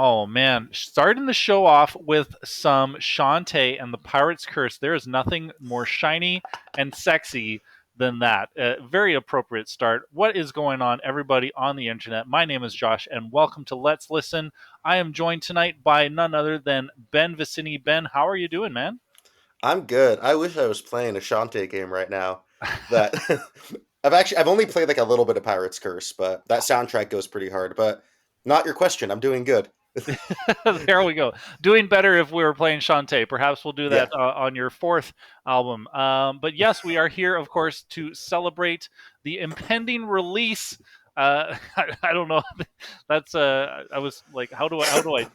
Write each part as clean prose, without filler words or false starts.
Oh man, starting the show off with some Shantae and the Pirate's Curse. There is nothing more shiny and sexy than that. Very appropriate start. What is going on, everybody on the internet? My name is Josh, and welcome to Let's Listen. I am joined tonight by none other than Ben Visini. Ben, how are you doing, man? I'm good. I wish I was playing a Shantae game right now. That I've only played like a little bit of Pirate's Curse, but that soundtrack goes pretty hard. But not your question. I'm doing good. There we go. Doing better if we were playing Shantae. Perhaps we'll do Yeah. that on your fourth album. But yes, we are here, of course, to celebrate the impending release. I don't know. That's I was like, how do I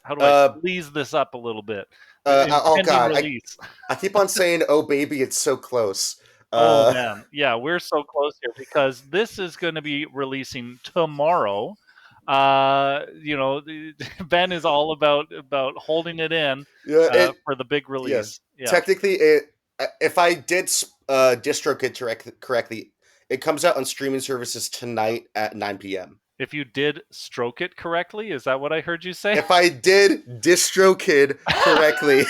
Uh, please this up a little bit? The oh impending God, release. I keep on saying, "Oh baby, it's so close." Oh Uh, man, yeah, we're so close here because this is going to be releasing tomorrow. Ben is all about holding it in yeah, for the big yeah. release. Yeah, Technically, if I did DistroKid correctly, it comes out on streaming services tonight at 9 p.m. if you did stroke it correctly, is that what I heard you say? If I did DistroKid correctly,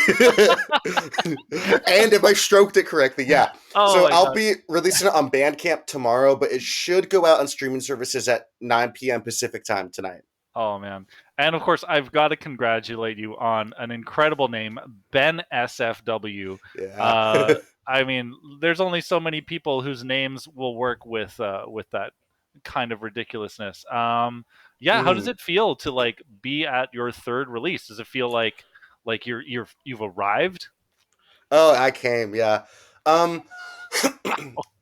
and if I stroked it correctly, yeah. Oh So my I'll god. be releasing it on Bandcamp tomorrow, but it should go out on streaming services at 9 p.m. Pacific time tonight. Oh man. And of course, I've got to congratulate you on an incredible name, Ben SFW. Yeah. Uh, I mean, there's only so many people whose names will work with that kind of ridiculousness. Yeah, how does Mm. it feel to like be at your third release? Does it feel like you've arrived? Oh, I came. Yeah. Um.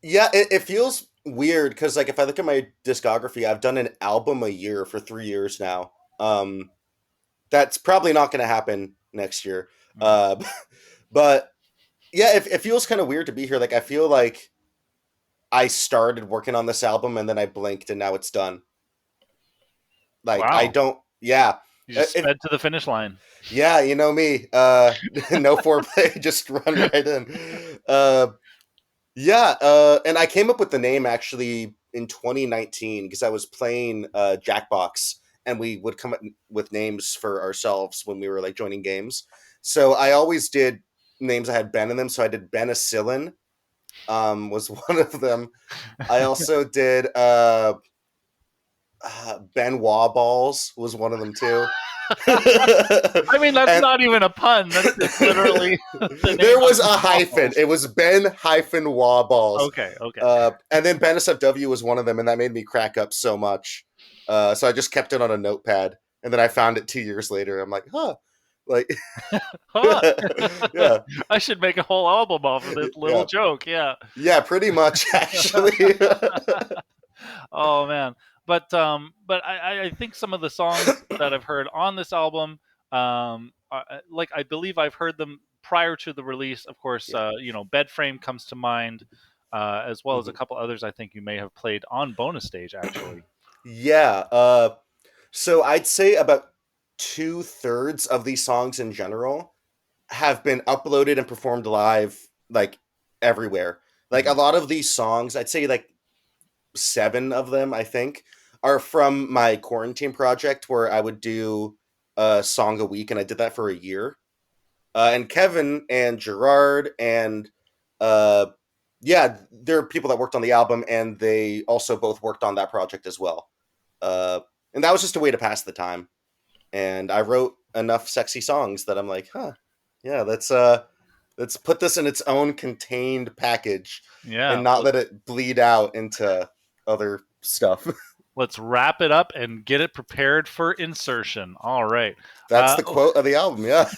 Yeah. It feels weird because, like, if I look at my discography, I've done an album a year for 3 years now. That's probably not going to happen next year. Mm. Uh, but yeah, it feels kind of weird to be here. Like, I feel like I started working on this album and then I blinked and now it's done. Like, I Wow, don't. Yeah. you just If sped to the finish line. Yeah, you know me. No foreplay, just run right in. Yeah, and I came up with the name actually in 2019 because I was playing Jackbox, and we would come up with names for ourselves when we were like joining games. So I always did names that had Ben in them. So I did Benicillin, was one of them. I also did Benoit Balls was one of them too. I mean, that's And not even a pun. That's just literally the there name of was the a hyphen. balls. It was Ben hyphen Waballs. Okay, okay. And then BenSFW was one of them, and that made me crack up so much. So I just kept it on a notepad, and then I found it 2 years later. I'm like, huh, like, Huh. yeah, I should make a whole album off of this little yeah, joke. Yeah. yeah, pretty much actually. Oh man. But I think some of the songs that I've heard on this album, like I believe I've heard them prior to the release. Of course, Yeah. Bed Frame comes to mind, as well as a Mhm. couple others I think you may have played on bonus stage actually. Yeah. So I'd say about 2/3 of these songs in general have been uploaded and performed live, like everywhere. Like a Mhm. lot of these songs, I'd say like 7 of them, I think, are from my quarantine project where I would do a song a week, and I did that for a year. And Kevin and Gerard and uh, yeah, there are people that worked on the album, and they also both worked on that project as well. Uh, and that was just a way to pass the time. And I wrote enough sexy songs that I'm like, huh, yeah, let's put this in its own contained package Yeah. and not let it bleed out into other stuff. Let's wrap it up and get it prepared for insertion. All right. That's the quote of the album, yeah.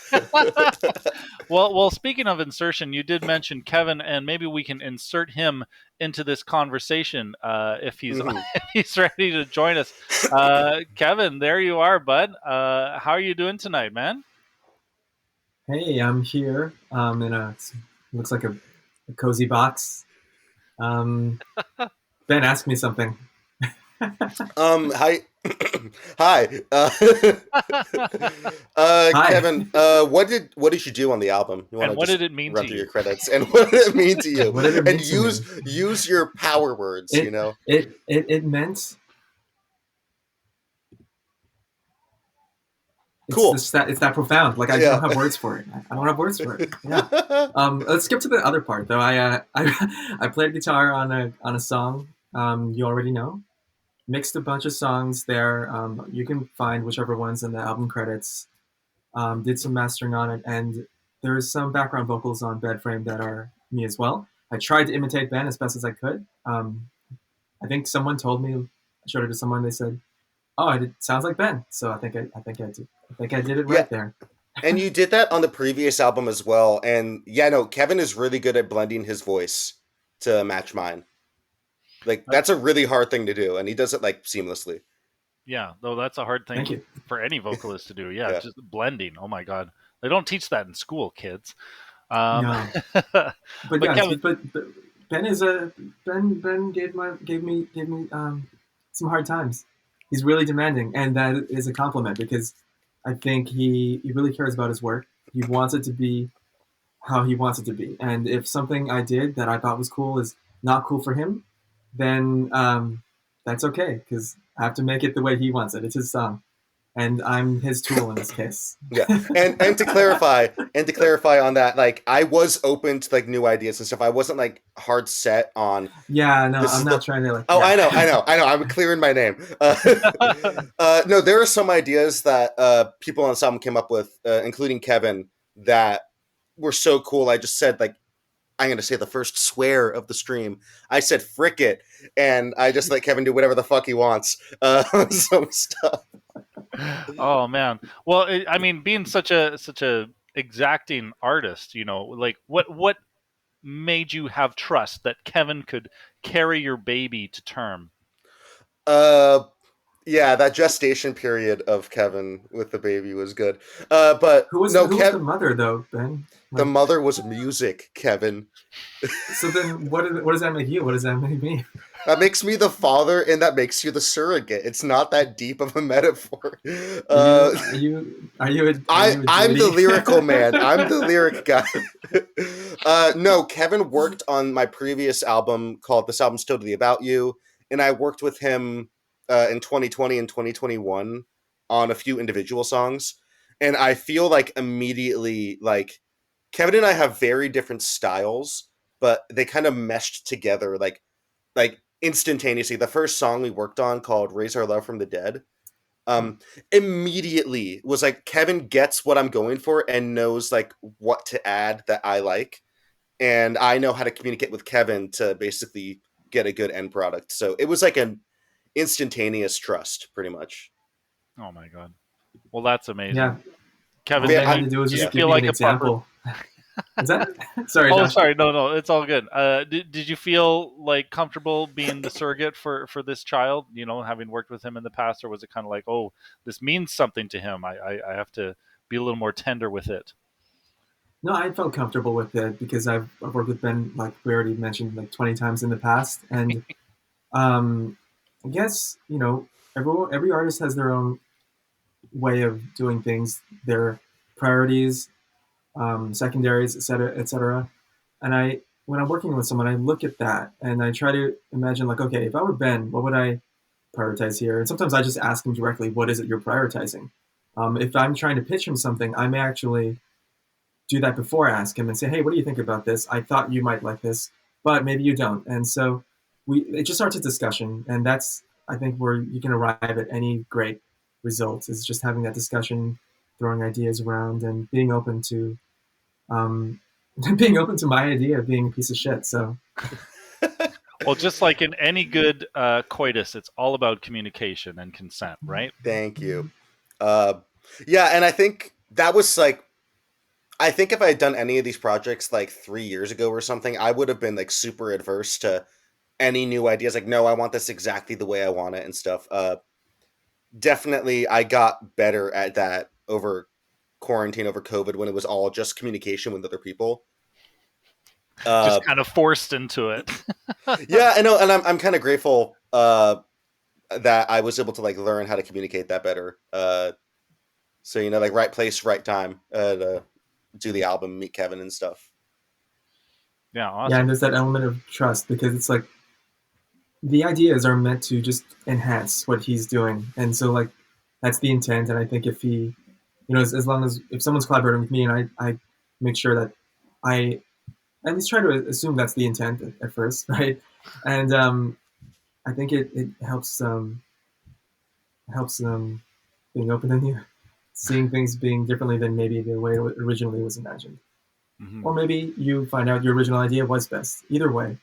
Well. Speaking of insertion, you did mention Kevin, and maybe we can insert him into this conversation if he's Mhm. if he's ready to join us. Kevin, there you are, bud. How are you doing tonight, man? Hey, I'm here in looks like a cozy box. Ben asked me something. Hi, hi, Hi. Kevin. What did you do on the album? You want And to what just did it mean to run through you? your credits and what did it mean to you? What did it And mean to me? use your power words. You It know. it meant Cool. it's that profound. Like I Yeah. don't have words for it. I don't have words for it. Yeah. Let's skip to the other part though. I played guitar on a song you already know. Mixed a bunch of songs there. You can find whichever ones in the album credits. Did some mastering on it, and there's some background vocals on Bed Frame that are me as well. I tried to imitate Ben as best as I could. I think someone told me, I showed it to someone. They said, "Oh, it sounds like Ben." So I think I did it Yeah. right there. And you did that on the previous album as well. And yeah, no, Kevin is really good at blending his voice to match mine. Like that's a really hard thing to do, and he does it like seamlessly. Yeah, though that's a hard Thank thing you. for any vocalist to do. Yeah, Yeah. just blending. Oh my god, they don't teach that in school, kids. No. But yeah, Kevin, but Ben is Ben gave me some hard times. He's really demanding, and that is a compliment because I think he really cares about his work. He wants it to be how he wants it to be, and if something I did that I thought was cool is not cool for him, then that's okay because I have to make it the way he wants it. It's his song, and I'm his tool in this case. Yeah, and to clarify on that, like I was open to like new ideas and stuff. I wasn't like hard set on. Yeah, no, This I'm is not the- trying to like. Oh, yeah. I know. I'm clearing my name. No, there are some ideas that people on this album came up with, including Kevin, that were so cool. I just said like, I'm going to say the first swear of the stream. I said frick it, and I just let Kevin do whatever the fuck he wants. Some stuff. Oh man. Well, I mean, being such a exacting artist, you know, like what made you have trust that Kevin could carry your baby to term? Yeah, that gestation period of Kevin with the baby was good. But Who was no, who was the mother though, Ben? The mother was music, Kevin. So then, what does that make you? What does that make me? That makes me the father, and that makes you the surrogate. It's not that deep of a metaphor. Are you? I'm the lyrical man. I'm the lyric guy. No, Kevin worked on my previous album called "This Album's Totally About You," and I worked with him in 2020 and 2021 on a few individual songs. And I feel like immediately, like Kevin and I have very different styles, but they kind of meshed together, like instantaneously. The first song we worked on called "Raise Our Love from the Dead," immediately was like Kevin gets what I'm going for and knows like what to add that I like, and I know how to communicate with Kevin to basically get a good end product. So it was like an instantaneous trust, pretty much. Oh my god. Well, that's amazing. Yeah. Kevin, all I had to do was just give you an example. Is that? Sorry. Oh, Josh. sorry. No, it's all good. Did you feel like comfortable being the surrogate for this child? You know, having worked with him in the past, or was it kind of like, oh, this means something to him? I have to be a little more tender with it. No, I felt comfortable with it because I've worked with Ben, like we already mentioned, like 20 times in the past, and I guess every artist has their own way of doing things, their priorities, secondaries, etc. And when I'm working with someone, I look at that and I try to imagine, like, okay, if I were Ben, what would I prioritize here? And sometimes I just ask him directly, what is it you're prioritizing? If I'm trying to pitch him something, I may actually do that before I ask him and say, hey, what do you think about this? I thought you might like this, but maybe you don't. And so it just starts a discussion, and that's, I think, where you can arrive at any great results, is just having that discussion, throwing ideas around, and being open to my idea of being a piece of shit. So well, just like in any good coitus, it's all about communication and consent, right? Thank you. Yeah, and I think that was like, I think if I had done any of these projects like 3 years ago or something, I would have been like super adverse to any new ideas. Like, no, I want this exactly the way I want it and stuff. Definitely, I got better at that over quarantine, over COVID, when it was all just communication with other people. Just kind of forced into it. Yeah, I know, and I'm kind of grateful that I was able to like learn how to communicate that better. So like right place, right time to do the album, meet Kevin and stuff. Yeah, awesome. Yeah, and there's that element of trust, because it's like the ideas are meant to just enhance what he's doing, and so like that's the intent. And I think if he as long as if someone's collaborating with me, and I make sure that I at least try to assume that's the intent at first, right? And I think it helps being open and you seeing things being differently than maybe the way it originally was imagined. Mm-hmm. Or maybe you find out your original idea was best. Either way.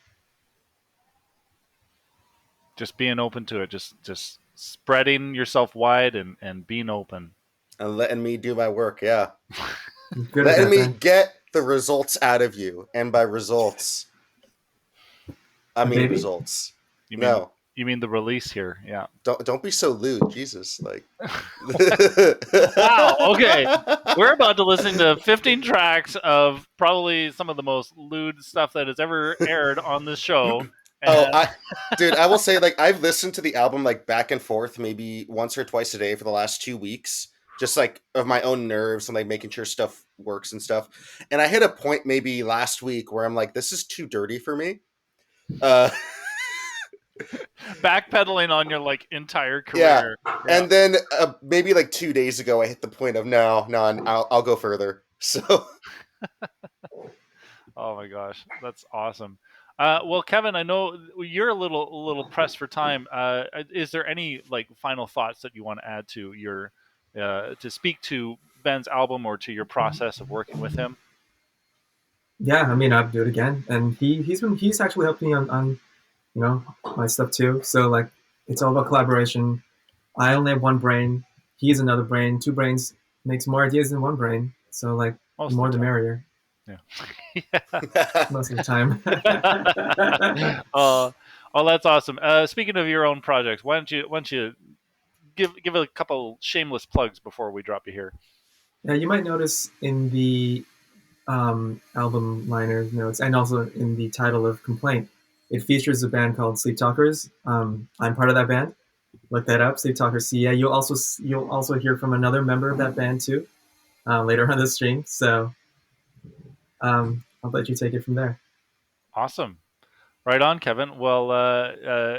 Just being open to it, just spreading yourself wide and being open. And letting me do my work, yeah. You're good at Letting that, me Ben. get the results out of you. And by results, I A mean baby? results. You mean No. you mean the release here? Yeah. Don't be so lewd, Jesus. Like Wow. Okay. We're about to listen to 15 tracks of probably some of the most lewd stuff that has ever aired on this show. Oh, And dude, I will say, like, I've listened to the album like back and forth, maybe once or twice a day for the last 2 weeks, just like of my own nerves and like making sure stuff works and stuff. And I hit a point maybe last week where I'm like, this is too dirty for me. Uh, backpedaling on your like entire yeah. career. Yeah. And then maybe like 2 days ago, I hit the point of no, I'll go further. So Oh my gosh, that's awesome. Well, Kevin, I know you're a little pressed for time. Is there any like final thoughts that you want to add to your to speak to Ben's album or to your process of working with him? Yeah, I mean I'd do it again. And he's actually helped me on my stuff too. So like it's all about collaboration. I only have one brain. He has another brain. Two brains makes more ideas than one brain. So like the Most more of the the time. merrier. Yeah. Most of the time. Oh, that's awesome. Speaking of your own projects, why don't you give a couple shameless plugs before we drop you here? Yeah, you might notice in the album liner notes and also in the title of Complaint, it features a band called Sleep Talkers. I'm part of that band. Look that up, Sleep Talkers. See, yeah, you'll also hear from another member of that band too later on the stream. So I'll let you take it from there. Awesome. Right on, Kevin. Well,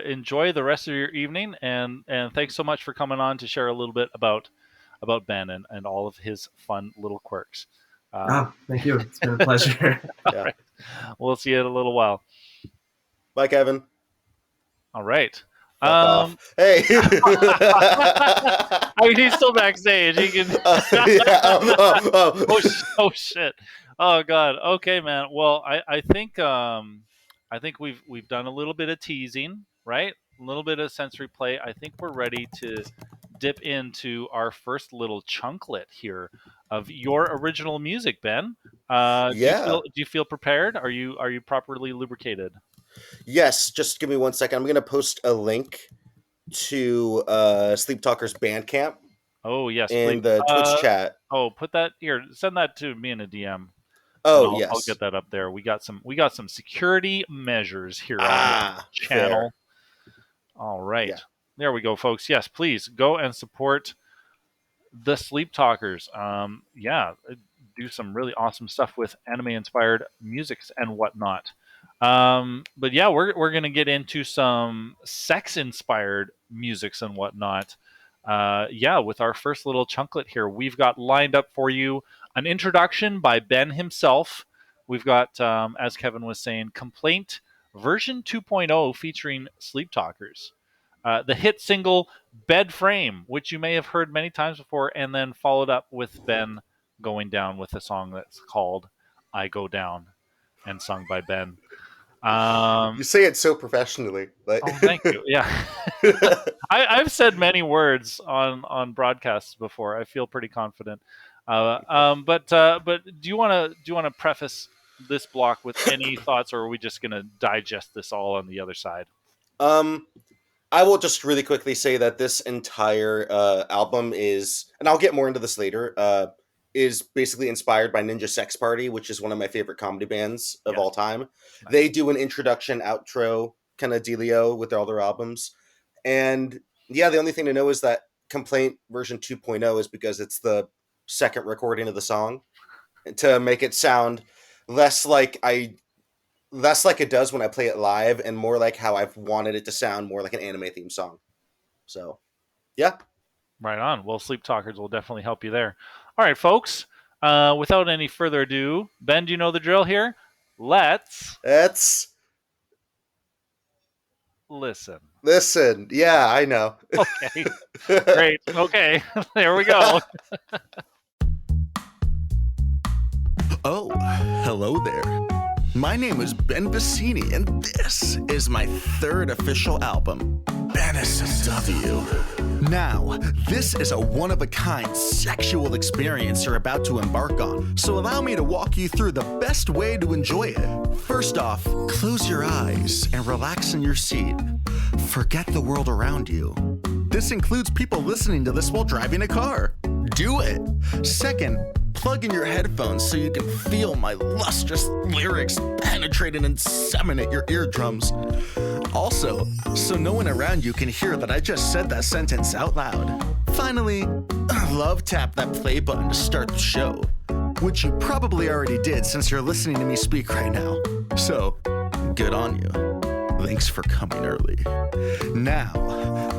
enjoy the rest of your evening, and thanks so much for coming on to share a little bit about Ben and all of his fun little quirks. Thank you. It's been a pleasure. yeah. Right. We'll see you in a little while. Bye, Kevin. All right. Fuck off. Hey. I mean, he's still backstage. He can. Yeah. Oh shit. Oh god. Okay, man. Well, I think we've done a little bit of teasing, right? A little bit of sensory play. I think we're ready to dip into our first little chunklet here of your original music, Ben. Yeah. Do you feel prepared? Are you properly lubricated? Yes, just give me 1 second. I'm going to post a link to Sleep Talkers Bandcamp Oh yes, please. in the Twitch chat. Oh, put that here. Send that to me in a DM, and Oh, I'll yes. get that up there. We got some security measures here on this channel. Fair. All right, Yeah. there we go, folks. Yes, please go and support the Sleep Talkers. Yeah, do some really awesome stuff with anime-inspired music and whatnot. But yeah, we're gonna get into some sex-inspired musics and whatnot. Yeah, with our first little chunklet here, we've got lined up for you an introduction by Ben himself. We've got, as Kevin was saying, Complaint version 2.0 featuring Sleep Talkers. The hit single Bed Frame, which you may have heard many times before, and then followed up with Ben going down with a song that's called I Go Down and sung by Ben. You say it so professionally. Like Oh, thank you. Yeah. I've said many words on broadcasts before. I feel pretty confident. But do you want to preface this block with any thoughts, or are we just gonna digest this all on the other side? um I will just really quickly say that this entire album is, and I'll get more into this later, is basically inspired by Ninja Sex Party, which is one of my favorite comedy bands of Yes. all time. Nice. They do an introduction, outro kind of dealio with all their albums. And yeah, the only thing to know is that Complaint version 2.0 is because it's the second recording of the song to make it sound less like I less like it does when I play it live and more like how I've wanted it to sound, more like an anime theme song. So, yeah. Right on. Well, Sleep Talkers will definitely help you there. All right, folks. Without any further ado, Ben, do you know the drill here? Let's That's listen. listen. Yeah, I know. Okay, great. Okay, there we go. Oh, hello there. My name is Ben Visini, and this is my third official album, BenSFW. Now, this is a one-of-a-kind sexual experience you're about to embark on, so allow me to walk you through the best way to enjoy it. First off, close your eyes and relax in your seat. Forget the world around you. This includes people listening to this while driving a car. Do it. Second, plug in your headphones so you can feel my lustrous lyrics penetrate and inseminate your eardrums. Also, so no one around you can hear that I just said that sentence out loud. Finally, love tap that play button to start the show, which you probably already did since you're listening to me speak right now. So, good on you. Thanks for coming early. Now,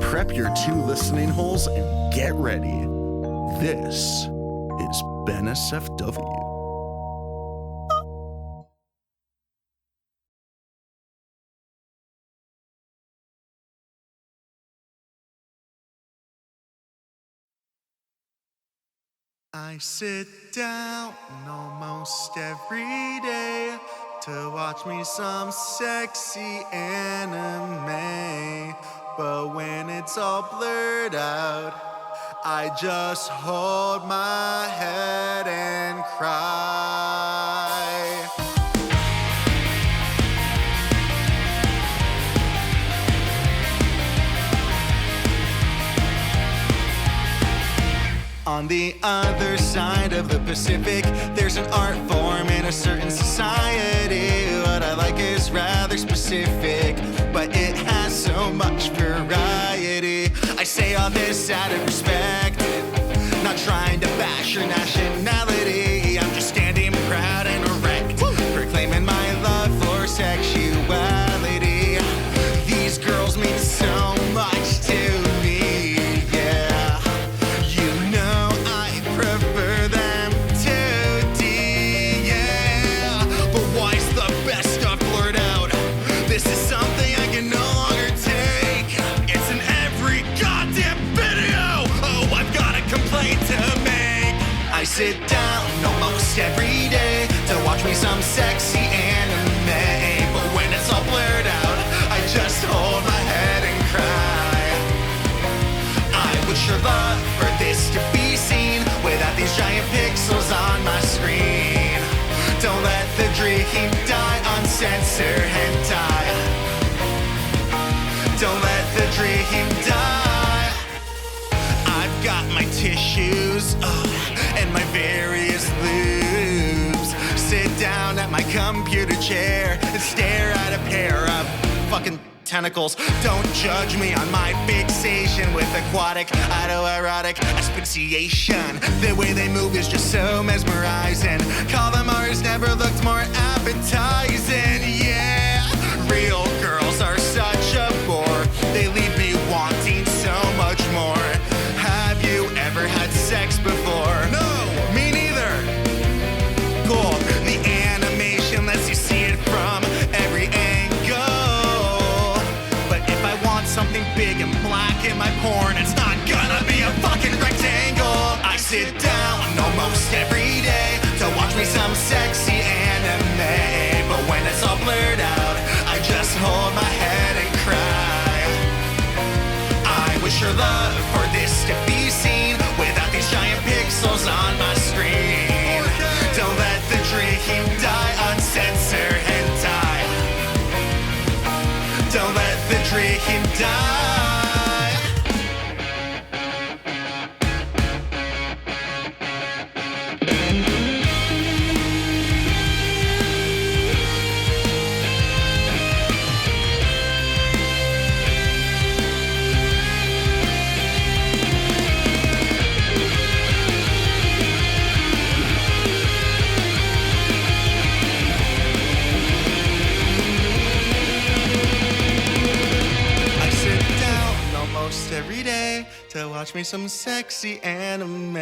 prep your 2 listening holes and get ready. This is BenSFW. I sit down almost every day to watch me some sexy anime. But when it's all blurred out, I just hold my head and cry. On the other side of the Pacific, there's an art form in a certain society. What I like is rather specific, but it has so much variety. I say all this out of respect, not trying to bash your nationality. I'm just standing proud and erect, proclaiming my love for sexuality. These girls mean so much to me, yeah. You know I prefer them to D, yeah. But why's the best stuff blurred out? This is something I can no longer take. It's in every goddamn video. Oh, I've got a complaint to make. I sit down almost every day to watch me some sexy anime. But when it's all blurred out, I just hold my head and cry. I would sure love for this to be seen without these giant pixels on my screen. Don't let the dream die, uncensored hentai. Don't let the dream die. I've got my tissues and my various lubes. Sit down at my computer chair and stare at a pair of fucking tentacles. Don't judge me on my fixation with aquatic autoerotic asphyxiation. The way they move is just so mesmerizing. Calamars never looked more appetizing. Yeah, real girls are such a bore. They leave me wanting so much more. Have you ever had sex before? No, me neither. Cool. The animation lets you see it from every angle. But if I want something big and black in my porn, it's not gonna be a fucking rectangle. I sit down almost every day to watch me some sexy anime. But when it's all blurred out, watch me some sexy anime,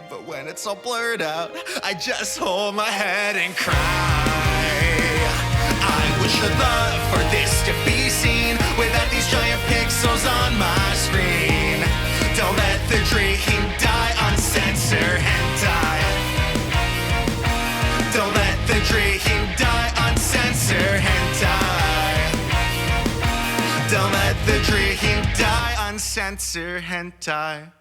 but when it's all blurred out, I just hold my head and cry. I would sure love for this to be seen without these giant pixels on my screen. Don't let the dream die on censor hentai. Don't let the dream die on censor hentai. Don't let the dream die on censor hentai.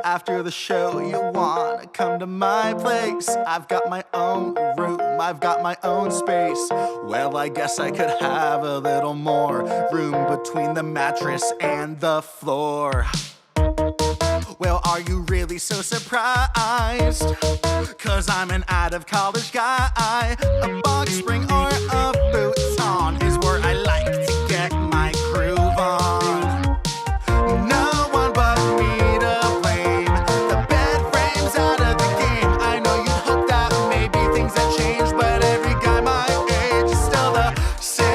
After the show, you wanna come to my place. I've got my own room, I've got my own space. Well, I guess I could have a little more room between the mattress and the floor. Well, are you really so surprised? 'Cause I'm an out-of-college guy. A box spring or a futon is where I like to get my groove on. No one but me to blame. The bed frame's out of the game. I know you'd hope that maybe things have changed, but every guy my age is still the same.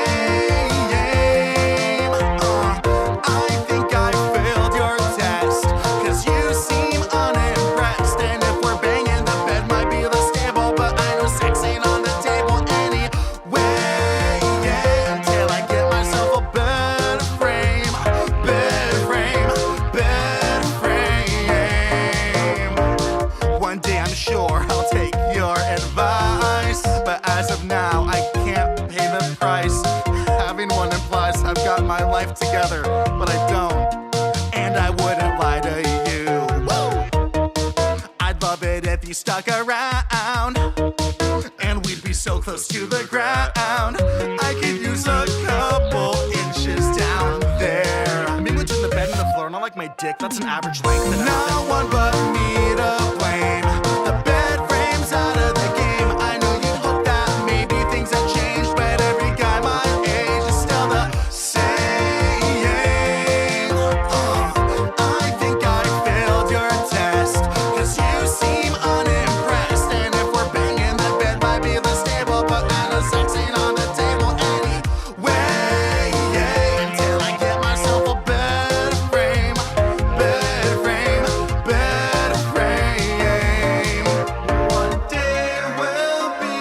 I think I failed your test, 'cause you seem unimpressed. And if we're banging, the bed might be less stable, but I know sex ain't on the table anyway. Until I get myself a bed frame, bed frame, bed frame. One day I'm sure I'll take your advice, but as of now I can't pay the price. Having one implies I've got my life together, but I don't, and I wouldn't lie to you. Woo! I'd love it if you stuck around, and we'd be so close to the ground. I could use a couple inches down there. I mean, between the bed and the floor, not like my dick, that's an average length. No one but me to blame. The bed frame's out of the game. I know you'd hope that maybe things have changed, but every guy my age is still the same. I think I failed your test, 'cause you seem unimpressed. And if we're banging, the bed might be less stable, but I know sex ain't on the table anyway. Until I get myself a bed frame, bed frame, bed frame. One day we'll be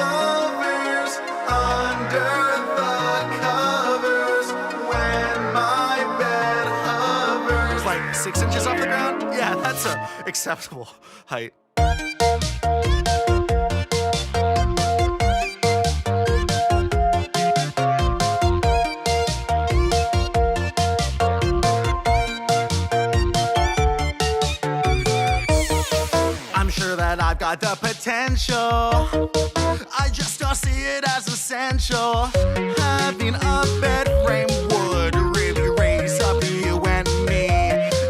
lovers under the covers when my bed hovers. Like 6 inches off the ground? Yeah, that's a acceptable height. I'm sure that I've got the potential. I just don't see it as essential. Having a bed frame would really raise up you and me,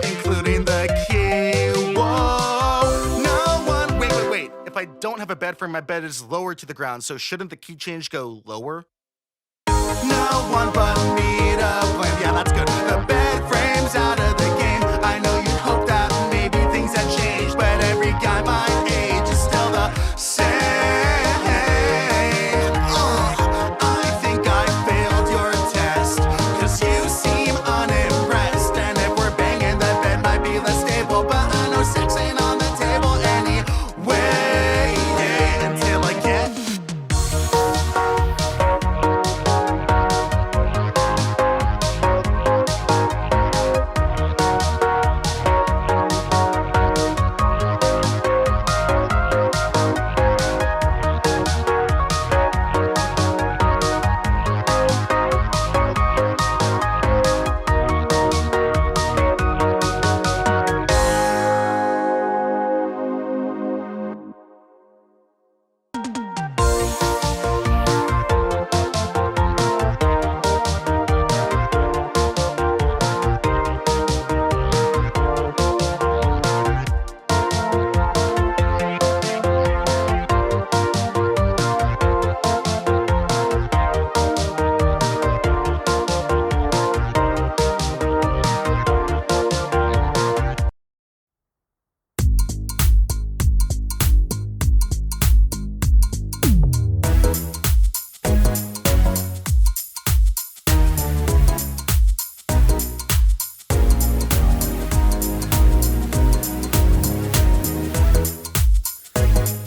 including the key. Whoa, no one. Wait. If I don't have a bed frame, my bed is lower to the ground, so shouldn't the key change go lower? No one but me to blame. Yeah, that's good. The bed frame's out of the game. I know you'd hope that maybe things have changed, but every guy my age is still the same. I think I failed your test, 'cause you seem unimpressed. And if we're banging, the bed might be less stable, but I know sex ain't on the table anyway. Until I get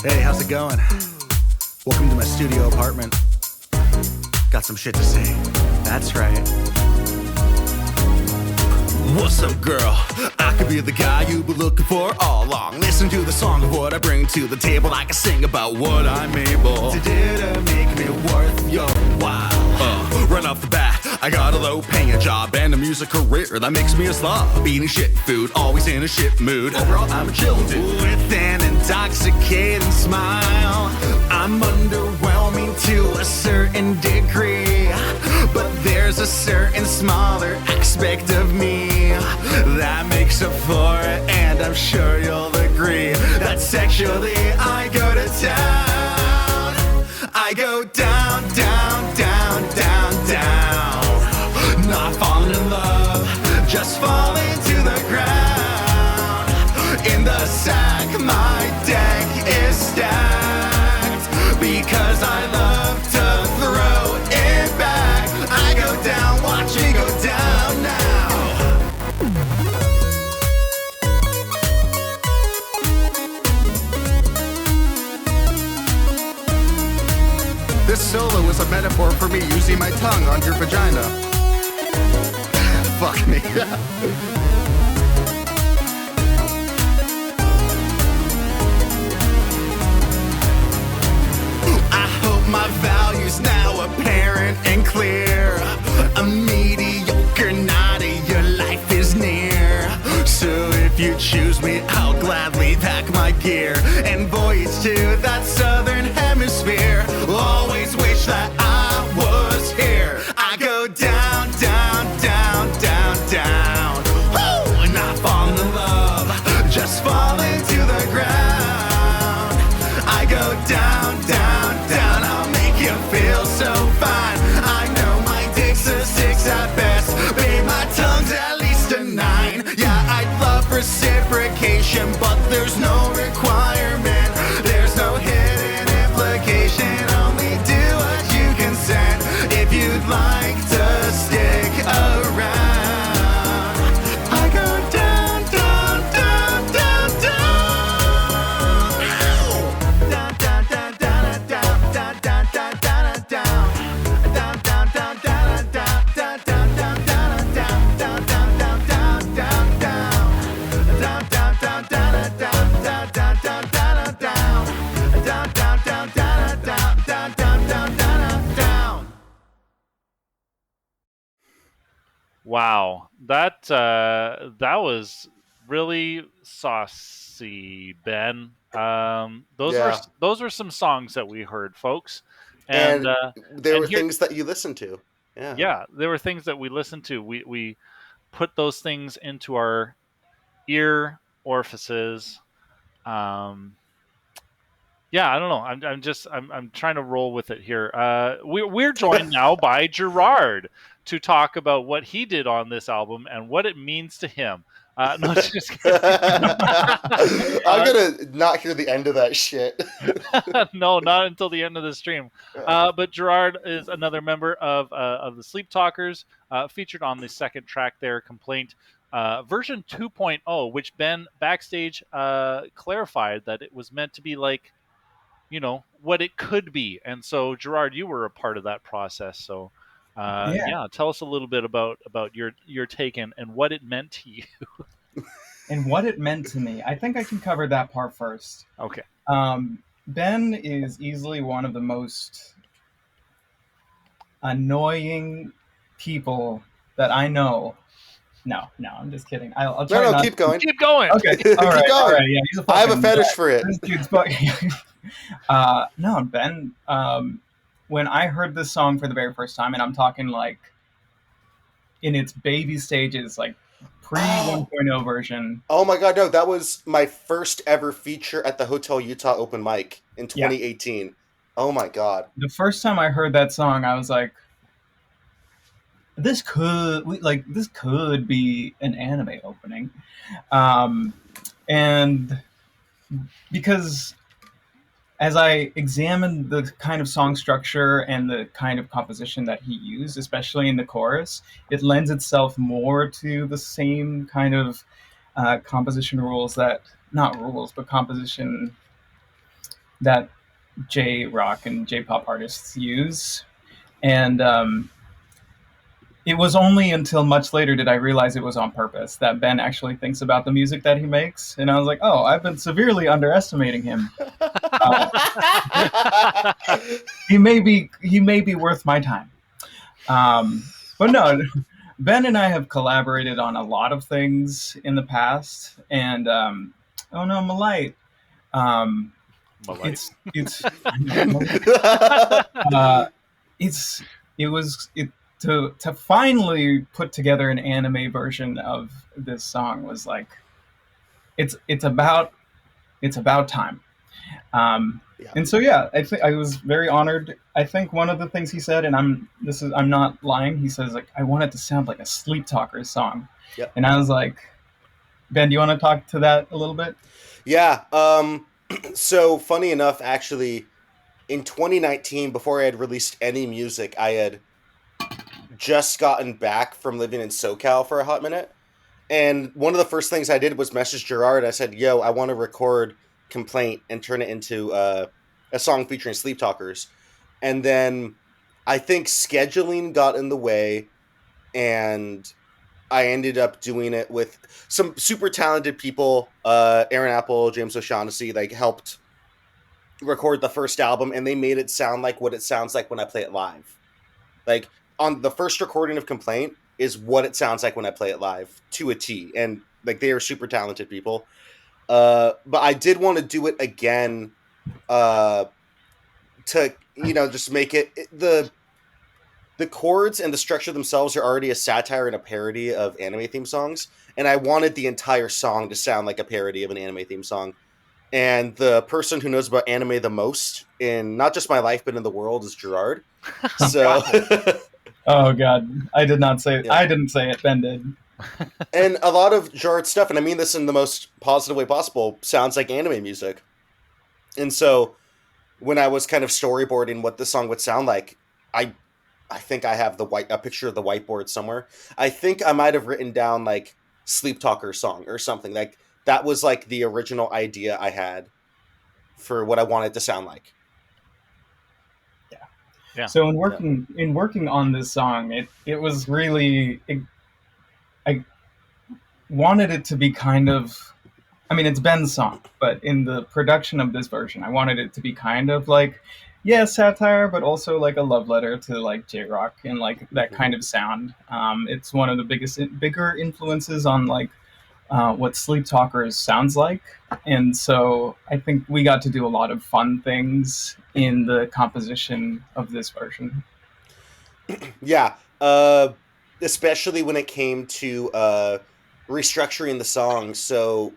Hey, how's it going? Welcome to my studio apartment. Got some shit to say. That's right. What's up, girl? I could be the guy you've been looking for all along. Listen to the song of what I bring to the table. I can sing about what I'm able to do to make me worth your while. Right off the bat, I got a low-paying job and a music career that makes me a slob. Eating shit food, always in a shit mood. Overall, I'm a chill dude with an intoxicating smile. I'm underwhelming to a certain degree, but there's a certain smaller aspect of me that makes up for it, and I'm sure you'll agree that sexually I go to town. I go down, down, down, down, down. Not falling in love, just falling to the ground. In the sack, my deck is stacked because I love to throw it back. I go down, watch me go down now. This solo is a metaphor for me using my tongue on your vagina. Fuck me. I hope my values now apparent and clear. A mediocre naughty, your life is near. So if you choose me, I'll gladly pack my gear and voyage to that southern hemisphere. Always wish that I was here. I go down, down, down, down, down. Woo! Not falling in love, just falling to the ground. I go down, down, down. I'll make you feel so fine. I know my dick's a 6 at best, babe, my tongue's at least a 9. Yeah, I'd love reciprocation, but there's no requirement. There's no hidden implication. Only do what you consent. If you'd like to stick around, I go down, down, down, down, down. Ow! Down, down, down, down, down, down, down, down, down, down. Down, down, down, down, down, down, down, down, down, down, down, down, down, down, down. Down, down, down, down, down, down, down, down, down, down. Down, down, down, down, down, down, down, down, down, down. Wow, that was really saucy, Ben. Yeah. Those were some songs that we heard, folks, And there and were here- things that you listened to. Yeah. yeah, there were things that we listened to. We put those things into our ear orifices. Yeah, I don't know. I'm trying to roll with it here. We're joined now by Gerard to talk about what he did on this album and what it means to him. No, just kidding. I'm gonna not hear the end of that shit. No, not until the end of the stream. But Gerard is another member of the Sleep Talkers, featured on the second track there, Complaint, version 2.0, which Ben backstage clarified that it was meant to be like, you know, what it could be. And so, Gerard, you were a part of that process. So, yeah, tell us a little bit about your take and what it meant to you. And what it meant to me. I think I can cover that part first. Okay. Ben is easily one of the most annoying people that I know. No, I'm just kidding. I'll try No, not keep going. Keep going. Okay, Keep all right. going. Yeah, he's a I have a fucking fetish nut. for it. This dude's fucking. No, Ben. When I heard this song for the very first time, and I'm talking like in its baby stages, like pre 1.0 version. Oh my god, no, that was my first ever feature at the Hotel Utah open mic in 2018. Oh my god. The first time I heard that song, I was like, this could be an anime opening. And because as I examined the kind of song structure and the kind of composition that he used, especially in the chorus, it lends itself more to the same kind of composition rules that, not rules, but composition that J-rock and J-pop artists use. And it was only until much later did I realize it was on purpose, that Ben actually thinks about the music that he makes. And I was like, oh, I've been severely underestimating him. He may be worth my time. But no, Ben and I have collaborated on a lot of things in the past. And oh no, Malite. Malite. To finally put together an anime version of this song was like, it's about time. And so yeah, I think I was very honored. I think one of the things he said, and I'm not lying, he says like, I want it to sound like a Sleep Talkers song. Yep. And I was like, Ben, do you want to talk to that a little bit? Yeah. So funny enough, actually, in 2019, before I had released any music, I had just gotten back from living in SoCal for a hot minute. And one of the first things I did was message Gerard. I said, yo, I want to record Complaint and turn it into a song featuring Sleep Talkers. And then I think scheduling got in the way, and I ended up doing it with some super talented people. Aaron Apple, James O'Shaughnessy, like, helped record the first album, and they made it sound like what it sounds like when I play it live. Like, on the first recording of Complaint is what it sounds like when I play it live to a T. And like, they are super talented people. But I did want to do it again, to, just make it the chords and the structure themselves are already a satire and a parody of anime theme songs. And I wanted the entire song to sound like a parody of an anime theme song. And the person who knows about anime the most in not just my life, but in the world, is Gerard. So, oh God, I did not say it. Yeah. I didn't say it. Ben did. And a lot of Gerard's stuff, and I mean this in the most positive way possible, sounds like anime music. And so when I was kind of storyboarding what the song would sound like, I think I have a picture of the whiteboard somewhere. I think I might have written down like Sleep Talker song or something. Like, that was like the original idea I had for what I wanted to sound like. Yeah. So in working on this song, it was really, I wanted it to be kind of, I mean, it's Ben's song, but in the production of this version, I wanted it to be kind of like, yeah, satire, but also like a love letter to like J-rock and like that kind of sound. It's one of the bigger influences on like what Sleep Talkers sounds like. And so I think we got to do a lot of fun things in the composition of this version. Yeah. Especially when it came to restructuring the song. So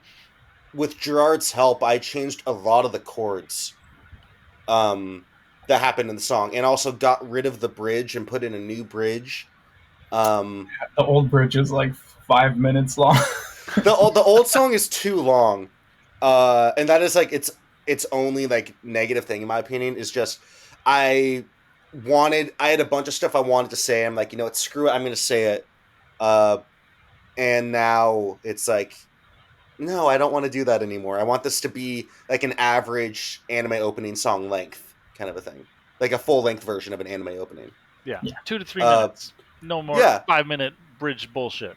with Gerard's help, I changed a lot of the chords that happened in the song, and also got rid of the bridge and put in a new bridge. The old bridge is like 5 minutes long. the old song is too long, and that is like its only like negative thing in my opinion. Is just I had a bunch of stuff I wanted to say. I'm like, screw it, I'm gonna say it. And now it's like, no, I don't want to do that anymore. I want this to be like an average anime opening song length kind of a thing, like a full length version of an anime opening. Yeah. 2 to 3 minutes, no more 5-minute bridge bullshit.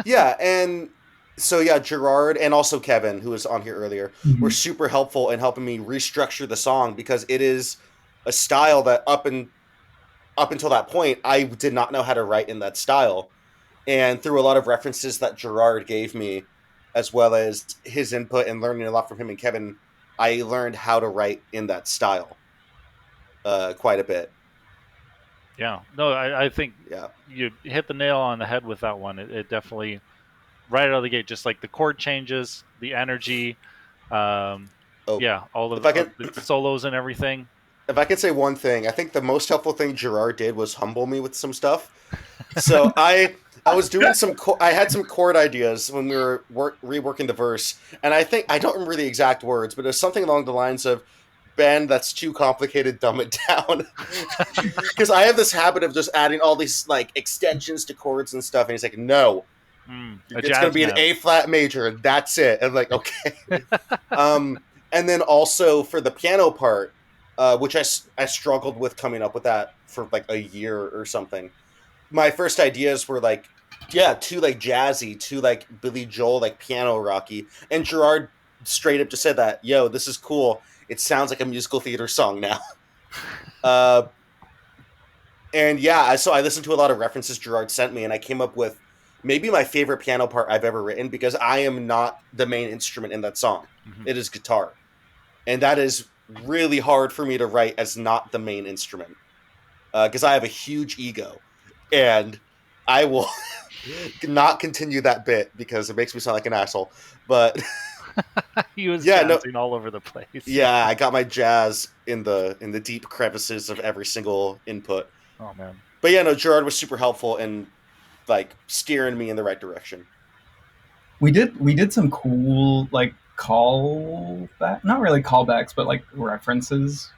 Yeah, and so yeah, Gerard and also Kevin, who was on here earlier, were super helpful in helping me restructure the song, because it is a style that up until that point I did not know how to write in that style. And through a lot of references that Gerard gave me, as well as his input and learning a lot from him and Kevin, I learned how to write in that style quite a bit. Yeah. No, I think Yeah. you hit the nail on the head with that one. It definitely, right out of the gate, just like the chord changes, the energy, all of the solos and everything. If I could say one thing, I think the most helpful thing Gerard did was humble me with some stuff. So I was doing I had some chord ideas when we were reworking the verse, and I don't remember the exact words, but it was something along the lines of, Ben, that's too complicated, dumb it down. Because I have this habit of just adding all these like extensions to chords and stuff, and he's like, no, it's going to be an A flat major, and that's it. And I'm like, okay. And then also for the piano part, which I struggled with coming up with that for like a year or something. My first ideas were like, yeah, too like jazzy, too like Billy Joel, like piano rocky. And Gerard straight up just said that, yo, this is cool. It sounds like a musical theater song now. And yeah, so I listened to a lot of references Gerard sent me, and I came up with maybe my favorite piano part I've ever written, because I am not the main instrument in that song. Mhm. It is guitar. And that is really hard for me to write as not the main instrument. Because I have a huge ego. And I will not continue that bit because it makes me sound like an asshole. But He was Yeah, no- jazzing all over the place. yeah, I got my jazz in the deep crevices of every single input. Oh man. But yeah, no, Gerard was super helpful in like steering me in the right direction. We did some cool like not really callbacks, but like references.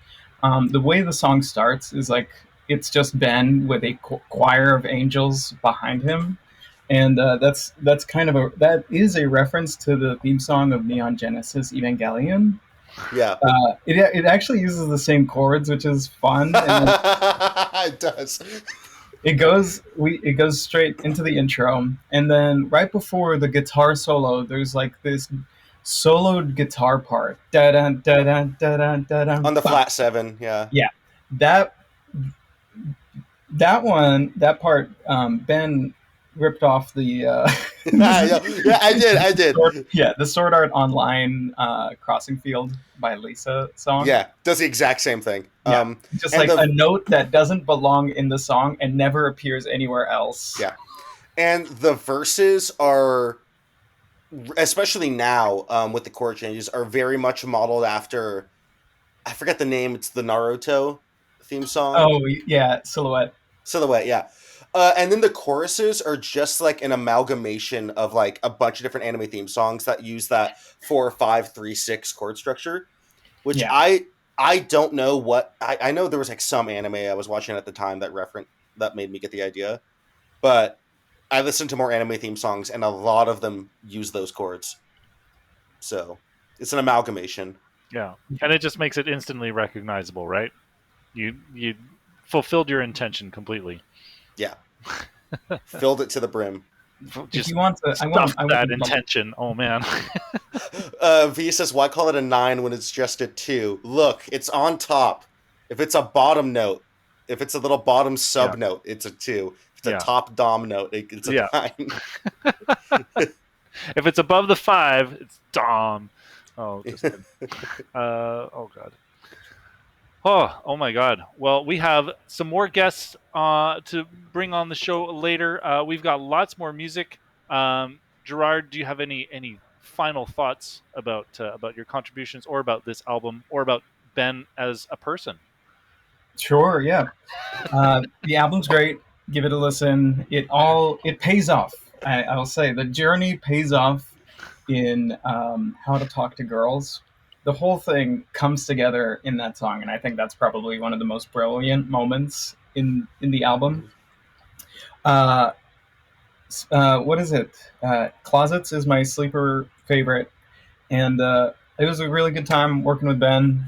The way the song starts is like it's just Ben with a choir of angels behind him, and that's kind of that is a reference to the theme song of Neon Genesis Evangelion. Yeah. It actually uses the same chords, which is fun. And It does. it goes straight into the intro, and then right before the guitar solo, there's like this soloed guitar part. Da da da da da da da. On the flat 7, yeah. Yeah, that that part, Ben ripped off the Yeah, I did. the Sword Art Online Crossing Field by Lisa song. Yeah, does the exact same thing. Yeah. Just and like a note that doesn't belong in the song and never appears anywhere else. Yeah. And the verses are, especially now with the chord changes, are very much modeled after, I forget the name, it's the Naruto theme song. Oh, yeah, Silhouette. Silhouette, yeah. And then the choruses are just like an amalgamation of like a bunch of different anime theme songs that use that 4-5-3-6 chord structure, which Yeah. I don't know what I know there was like some anime I was watching at the time that made me get the idea, but I listened to more anime theme songs and a lot of them use those chords, so it's an amalgamation. Yeah, and it just makes it instantly recognizable, right? You fulfilled your intention completely. Yeah. Filled it to the brim. If Just you want to, stuff that intention. Oh man. V says, why call it a 9 when it's just a 2? Look, it's on top. If it's a bottom note, if it's a little bottom sub note, it's a 2. If it's a top dom note, it's a 9. If it's above the 5, it's dom. Oh, just kidding. Oh god. Oh my god. Well, we have some more guests to bring on the show later. We've got lots more music. Gerard, do you have any final thoughts about your contributions, or about this album, or about Ben as a person? Sure, yeah. The album's great. Give it a listen. It pays off. I'll say the journey pays off in How to Talk to Girls. The whole thing comes together in that song, and I think that's probably one of the most brilliant moments in the album. What is it? Closets is my sleeper favorite, and it was a really good time working with Ben.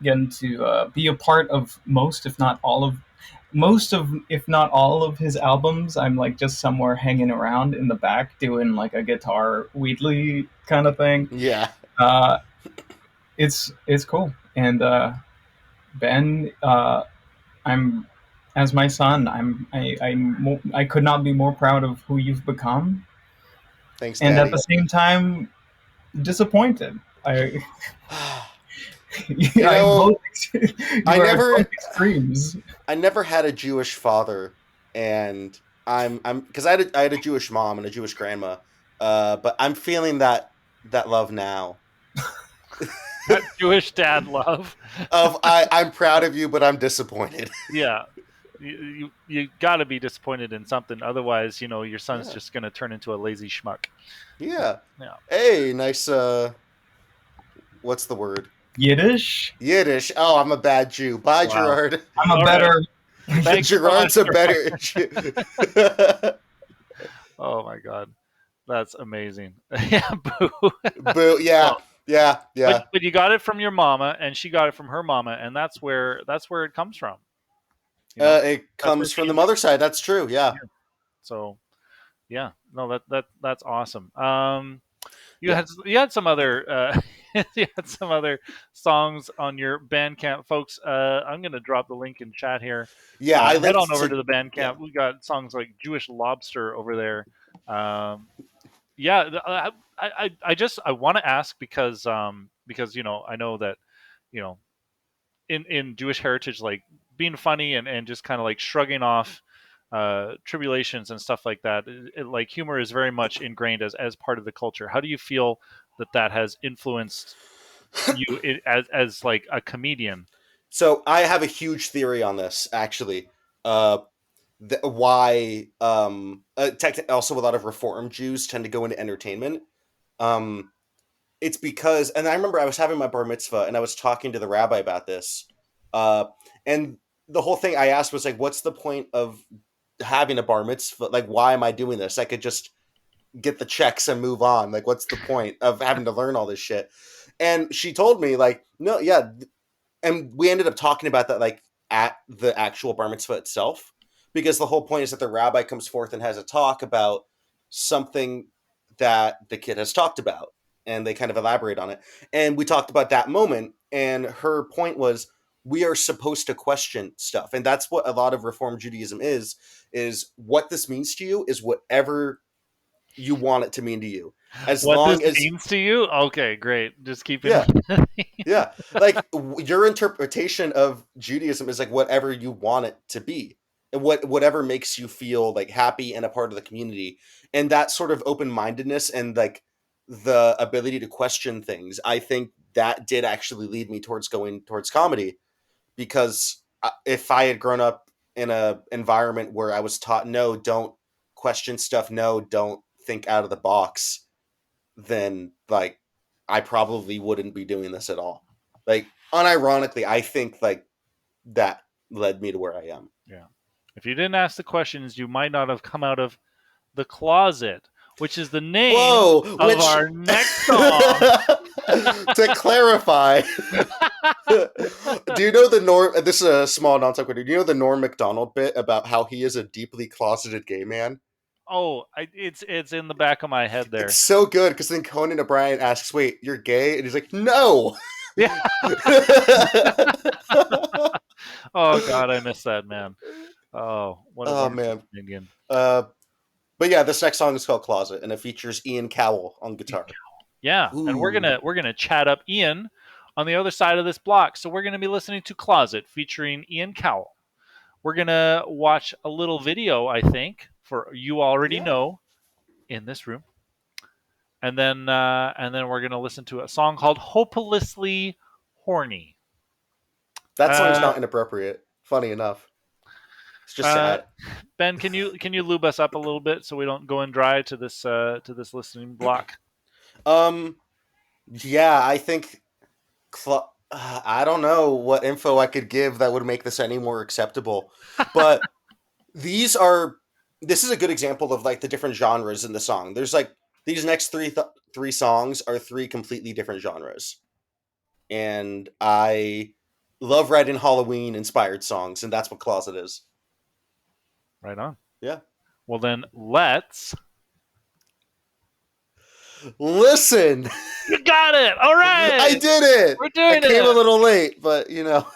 Getting to be a part of most, if not all of his albums. I'm like just somewhere hanging around in the back doing like a guitar wheedly kind of thing. Yeah. It's cool. And Ben, I'm as my son. I could not be more proud of who you've become. Thanks, and Daddy. at the same time, disappointed. I both extremes. I never had a Jewish father, and I'm because I had a Jewish mom and a Jewish grandma, but I'm feeling that love now. That Jewish dad love. I'm proud of you, but I'm disappointed. Yeah. You got to be disappointed in something, otherwise, your son's just going to turn into a lazy schmuck. Yeah. Yeah. Hey, nice. What's the word? Yiddish. Oh, I'm a bad Jew. Bye, wow. Gerard. I'm a better. Right. Gerard's a better Jew. Oh my god, that's amazing. Yeah, boo. Boo. Yeah. Yeah, yeah. But you got it from your mama, and she got it from her mama, and that's where it comes from. You know, It that's where comes from the genes. mother side. That's true. Yeah. So yeah, no, that's awesome. Yeah. You had some other you had some other songs on your Bandcamp, folks. I'm gonna drop the link in chat here. Yeah, I Head on linked over to to the Bandcamp. yeah. We got songs like Jewish Lobster over there. Yeah, I want to ask because you know, I know that, you know, in Jewish heritage, like being funny and just kind of like shrugging off tribulations and stuff like that, like humor is very much ingrained as part of the culture. How do you feel that has influenced you as like a comedian? So I have a huge theory on this, actually. Why also a lot of Reform Jews tend to go into entertainment. It's because, and I remember I was having my bar mitzvah and I was talking to the rabbi about this, and the whole thing I asked was like, "What's the point of having a bar mitzvah? Like, why am I doing this? I could just get the checks and move on. Like, what's the point of having to learn all this shit?" And she told me, like, no, yeah, and we ended up talking about that like at the actual bar mitzvah itself, because the whole point is that the rabbi comes forth and has a talk about something that the kid has talked about, and they kind of elaborate on it. And we talked about that moment, and her point was we are supposed to question stuff, and that's what a lot of Reform Judaism is what this means to you is whatever you want it to mean to you, as What long this as means to you? Okay, great. Just keep it. Yeah. Yeah, like your interpretation of Judaism is like whatever you want it to be, and whatever makes you feel like happy and a part of the community, and that sort of open-mindedness and like the ability to question things. I think that did actually lead me towards going towards comedy, because if I had grown up in a environment where I was taught no, don't question stuff, no, don't think out of the box, then like I probably wouldn't be doing this at all. Like unironically, I think like that led me to where I am. Yeah. If you didn't ask the questions, you might not have come out of the closet, which is the name Whoa, of our next song. To clarify, do you know the Norm? This is a small non sequitur. Do you know the Norm Macdonald bit about how he is a deeply closeted gay man? Oh, it's in the back of my head there. It's so good because then Conan O'Brien asks, "Wait, you're gay?" And he's like, "No." Yeah. Oh God, I miss that man. Oh, what a Oh, wonderful man. comedian. But yeah, this next song is called "Closet," and it features Ian Cowell on guitar. Yeah, and we're Ooh. gonna chat up Ian on the other side of this block. So we're gonna be listening to "Closet" featuring Ian Cowell. We're gonna watch a little video, I think, for You Already Yeah. Know, in this room, and then we're gonna listen to a song called "Hopelessly Horny." That song's not inappropriate. Funny enough, it's just sad. Ben, can you lube us up a little bit so we don't go in dry to this listening block? Yeah, I think I don't know what info I could give that would make this any more acceptable, but this is a good example of like the different genres in the song. There's like these next three songs are three completely different genres, and I love writing Halloween inspired songs, and that's what Closet is. Right on. Yeah. Well then, let's listen. You got it. All right. I did it. We're doing it. I came a little late, but you know.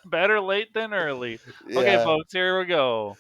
Better late than early. Yeah. Okay, folks, here we go.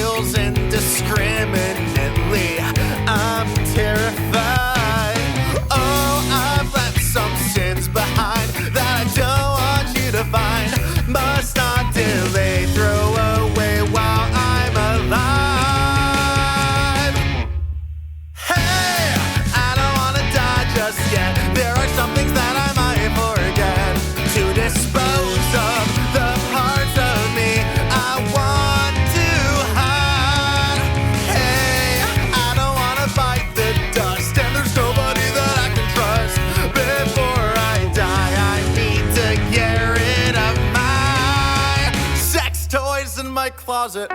kills indiscriminately. I'm terrified. Oh, I've left some sins behind that I don't want you to find. Must not delay, throw away while I'm alive. Hey, I don't wanna die just yet. There are some things that I might forget to dispose of the parts of me I want to hide. Hey, I don't wanna bite the dust, and there's nobody that I can trust. Before I die, I need to get rid of my sex toys in my closet.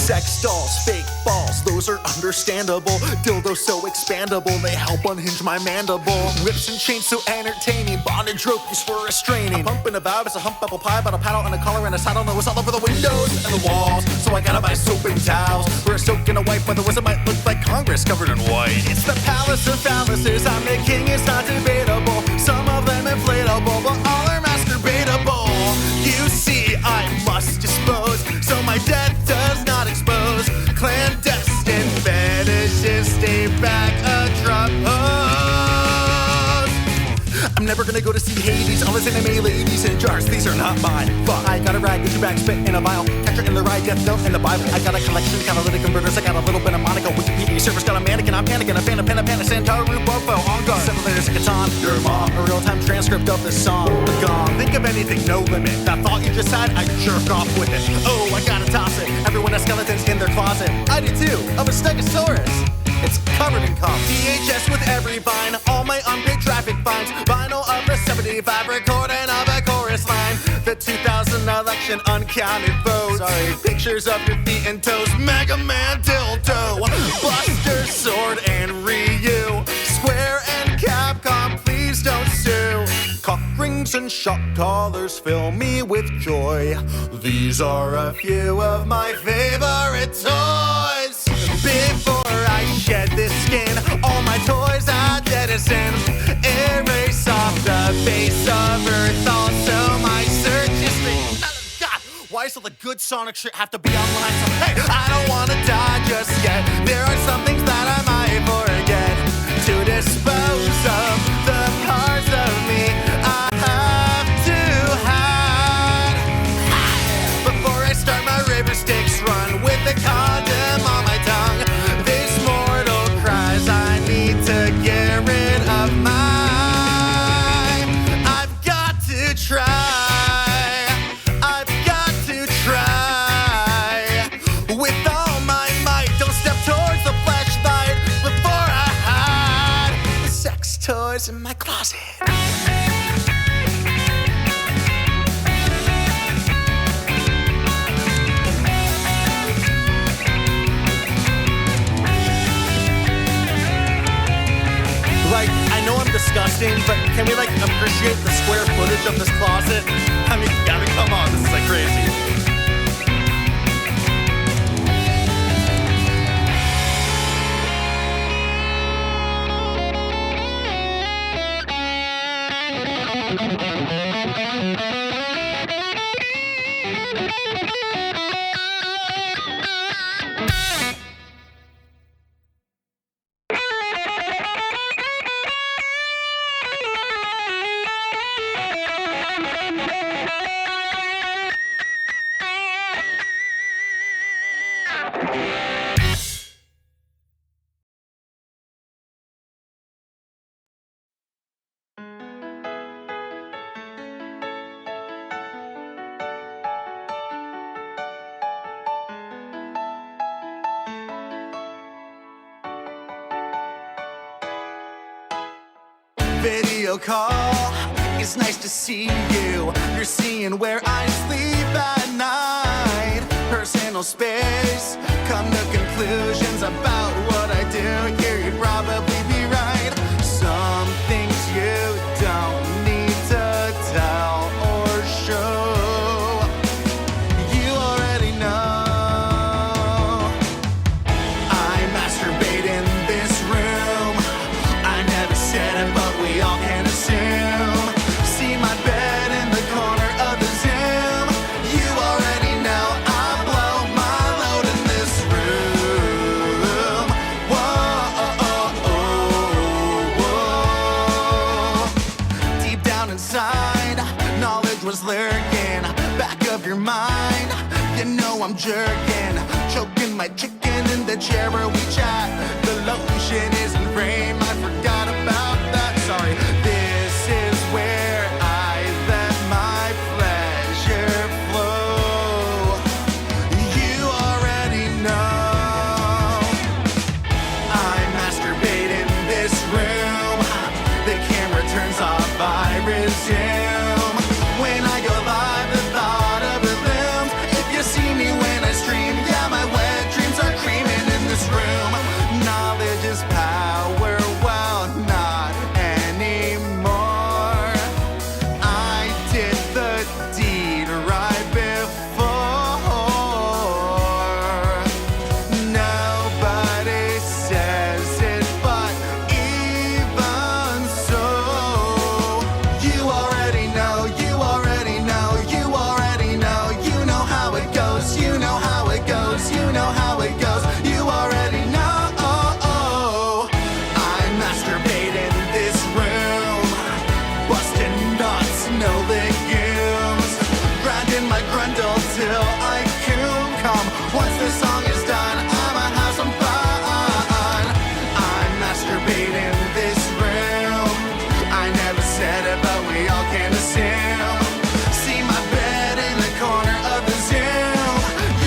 Sex dolls, fake balls, those are understandable. Dildos so expandable, they help unhinge my mandible. Whips and chains so entertaining, bondage rope used for restraining. A pump and a valve is a hump apple pie, but a paddle and a collar and a saddle. No, it's all over the windows and the walls, so I gotta buy soap and towels. We're a soak and a wipe, otherwise it might look like Congress covered in white. It's the palace of palaces, I'm the king, it's not debatable. Some of them inflatable, but all are masturbatable. You see, I must dispose, so my death does not expose clandestine fetishes. Stay back a drop hose. I'm never gonna go to see Hades. All this anime ladies in jars, these are not mine. But I got a rag, Gucci bag, spit in a vial, catcher in the ride, death note in the Bible. I got a collection, catalytic converters. I got a little bit of Monica, Wikipedia servers, got a mannequin. I'm panicking, a fan of pen, a Santaru, Bofo, on guard. Several layers of Catan, your mom, a real-time transcript of the song. Gone. Think of anything, no limit. That thought you just had, I jerk off with it. Oh, I gotta toss it. Everyone has skeletons in their closet. I do too, of a Stegosaurus. It's covered in cum. VHS with every vine, all my unpaid traffic fines. Vinyl of the 75 recording of a chorus line. The 2000 election uncounted votes. Sorry, pictures of your feet and toes. Mega Man dildo, Buster Sword and Ryu. Square and Capcom, please don't sue. Cock rings and shock collars fill me with joy. These are a few of my favorite toys. Before I shed this skin, all my toys I jettison. Erase off the face of Earth, also my search history. God, why does all the good Sonic shit have to be online? So, hey, I don't wanna die just yet. There are some things that I might forget to dispose of the parts of me I have to hide. Before I start my river Styx run with the condom on my tongue, this mortal cries I need to get rid of mine. I've got to try. I've got to try. With all my might, don't step towards the flashlight before I hide the sex toys in my closet. Like, I know I'm disgusting, but can we, like, appreciate the square footage of this closet? I mean, come on, this is, like, crazy. Video call, it's nice to see you. You're seeing where I sleep at night. Personal space, come to conclusions about what I do. Here you'd probably be right. said it, but we all can assume. See my bed in the corner of the Zoom. You already know I blow my load in this room. Whoa. Deep down inside, knowledge was lurking back of your mind. You know I'm jerking, choking my chicken in the chair where we chat. The lotion is in frame, I forgot about that. Sorry, this is where I let my pleasure flow. You already know I masturbate in this room. The camera turns off, I resume. When I go live, the thought of it looms. If you see me when I stream, yeah, my wet dreams are creaming in this room. Knowledge is power, well, not anymore. I did the deed right before. Nobody says it, but even so, you already know, you already know, you already know, you know how it goes, you know how it goes, you know how it goes, you already know. I masturbate in this room, busting nuts, no legumes, grinding my grundle till I come. Once the song is done, I'ma have some fun. I masturbate in this room. I never said it, but we all can assume. See my bed in the corner of the Zoom.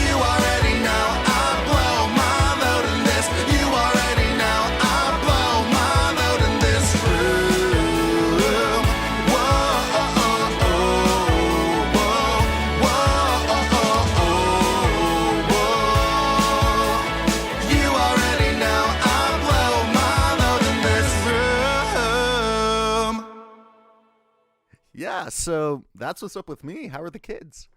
You already know I blow my load in this. You already know I blow my load in this room. Whoa, you already know I blow my load in this room. Yeah, so that's what's up with me. How are the kids?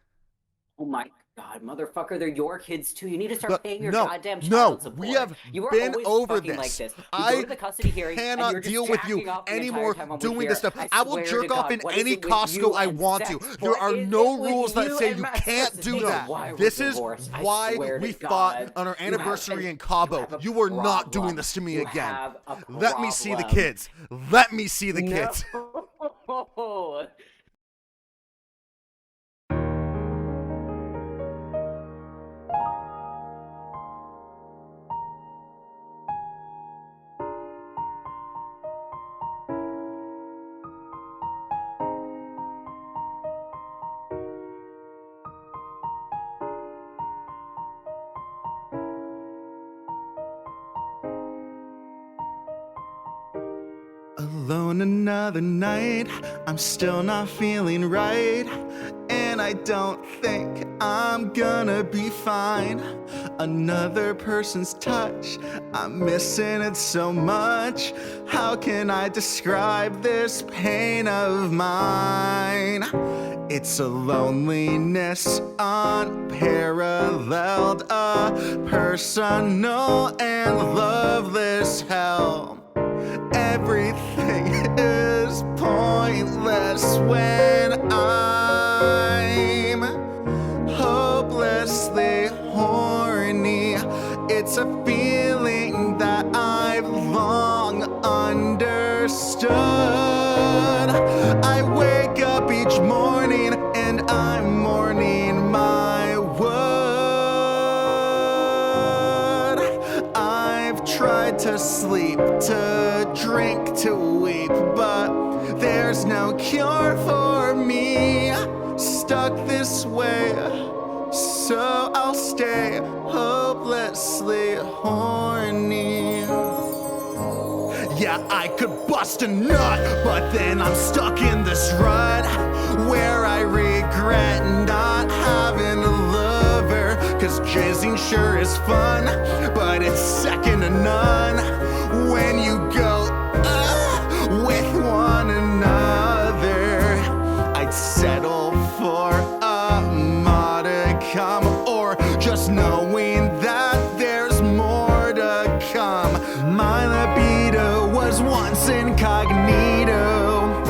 Oh my god, motherfucker, they're your kids too. You need to start Look, paying your no, goddamn no, child support. we have you are been always over fucking this. Like this. You I go to the custody hearing and cannot you're just deal with you jacking off the entire anymore time I'm doing here. this stuff. I will swear jerk to off God, in what is any it with Costco you I and want sex? to. There What are is no it with rules that you say and you my can't sex? do This is that. why we're This is divorced. I why swear we to fought God. on our You have anniversary a- in Cabo. have a You were not problem. doing this to me You again. have a Let me see the problem. kids. Let me see the kids. No. Alone another night, I'm still not feeling right, and I don't think I'm gonna be fine. Another person's touch, I'm missing it so much. How can I describe this pain of mine? It's a loneliness unparalleled, a personal and loveless hell. Everything is pointless when I'm hopelessly horny. It's a feeling that I've long understood. I wake up each morning and I'm mourning my wood. I've tried to sleep, to drink, to weep, but there's no cure for me. Stuck this way, so I'll stay hopelessly horny. Yeah, I could bust a nut, but then I'm stuck in this rut where I regret not having a lover. Cause jizzing sure is fun, but it's second to none when you go with one another. I'd settle for a modicum, or just knowing that there's more to come. My libido was once in college. incognito.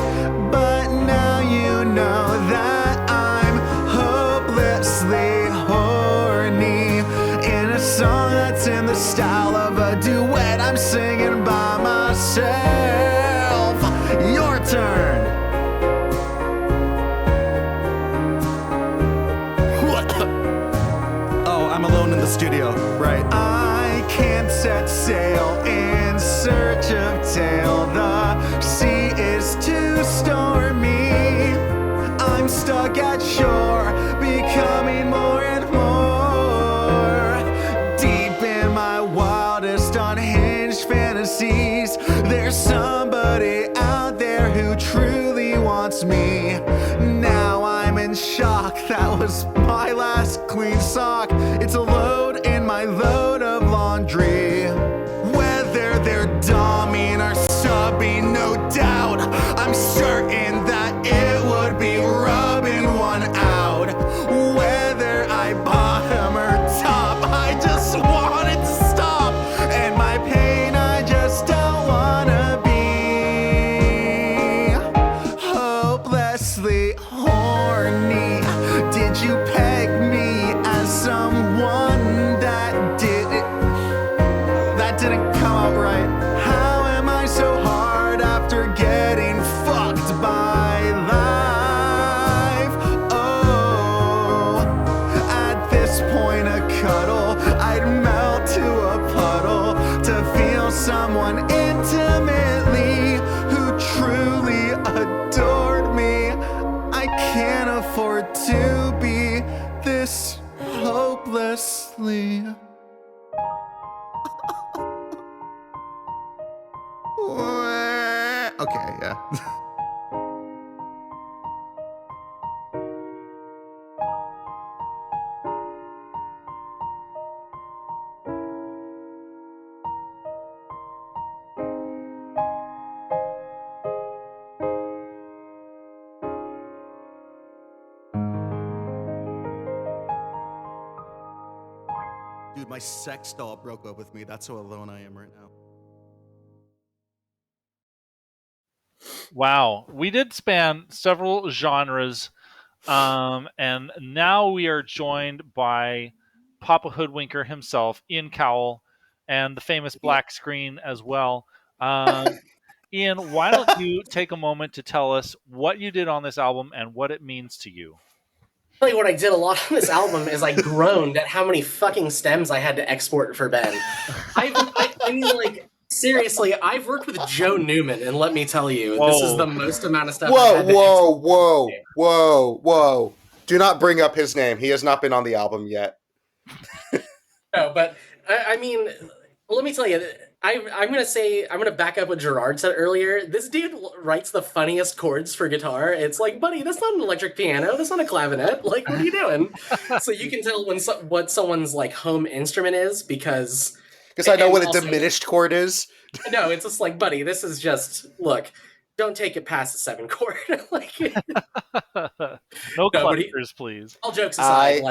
But now you know that I'm hopelessly horny. In a song that's in the style of a duet, I'm singing by myself. Your turn. Oh, I'm alone in the studio, right? I can't set sail in search of tail. The sea is too stormy. I'm stuck at shore, becoming more and more deep in my wildest unhinged fantasies. There's somebody out there who truly wants me. Now I'm in shock. That was my last clean sock. It's a load in my load of laundry. Whether they're doming or subbing, no doubt, I'm certain that it would be rubbing one out. Whether I bottom or top, I just want it to stop. And my pain, I just don't wanna be hopelessly horny. Did you peg me as someone that didn't come out right? How am I so hard after getting fucked by life? Oh, at this point a cuddle, I'd melt to a puddle to feel someone intimately who truly adored me. I can't afford to be this hopelessly. Okay, yeah. Dude, my sex doll broke up with me. That's how alone I am right now. Wow, we did span several genres, and now we are joined by Papa Hoodwinker himself, Ian Cowell, and the famous black screen as well. Ian, why don't you take a moment to tell us what you did on this album and what it means to you? Tell you what I did a lot on this album is I groaned at how many fucking stems I had to export for Ben. I mean, like, seriously, I've worked with Joe Newman, and let me tell you, this is the most amount of stuff I had to Whoa. Do not bring up his name. He has not been on the album yet. No, but I mean, let me tell you, I'm gonna back up what Gerard said earlier. This dude writes the funniest chords for guitar. It's like, buddy, that's not an electric piano. That's not a clavinet. Like, what are you doing? So you can tell when what someone's like home instrument is because I know what a diminished chord is. No, it's just like, buddy, this is just look. Don't take it past the 7 chord. Like, no clusters, please. All jokes aside,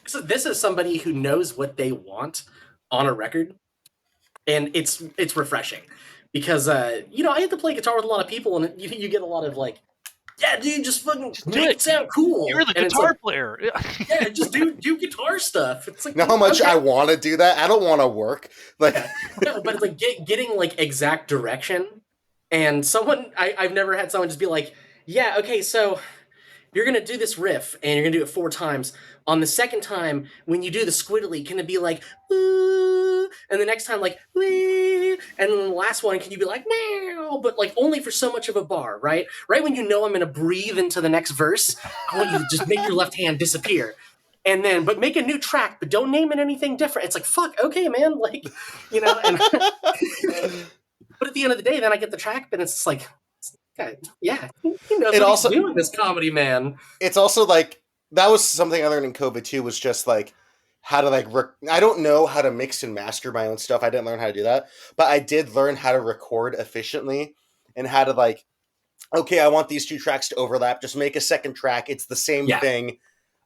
so this is somebody who knows what they want on a record, and it's refreshing because I had to play guitar with a lot of people, and you get a lot of like, yeah, dude, just fucking make it sound cool. You're the guitar player. Yeah, just do guitar stuff. It's like, you know how much I want to do that? I don't want to work. Like, no, but it's like getting like exact direction. And I've never had someone just be like, yeah, okay, so you're going to do this riff, and you're going to do it 4 times. On the second time, when you do the squiddly, can it be like, ooh, and the next time, like, wee, and then the last one, can you be like, meow, but like only for so much of a bar, right? Right when you know I'm going to breathe into the next verse, I want you to just make your left hand disappear. And then, but make a new track, but don't name it anything different. It's like, fuck, okay, man, like, and... But at the end of the day, then I get the track, and it's like, yeah, he knows what he's doing, this comedy man. It's also like, that was something I learned in COVID too, was just like how to like, I don't know how to mix and master my own stuff. I didn't learn how to do that, but I did learn how to record efficiently and how to like, okay, I want these 2 tracks to overlap. Just make a second track. It's the same thing.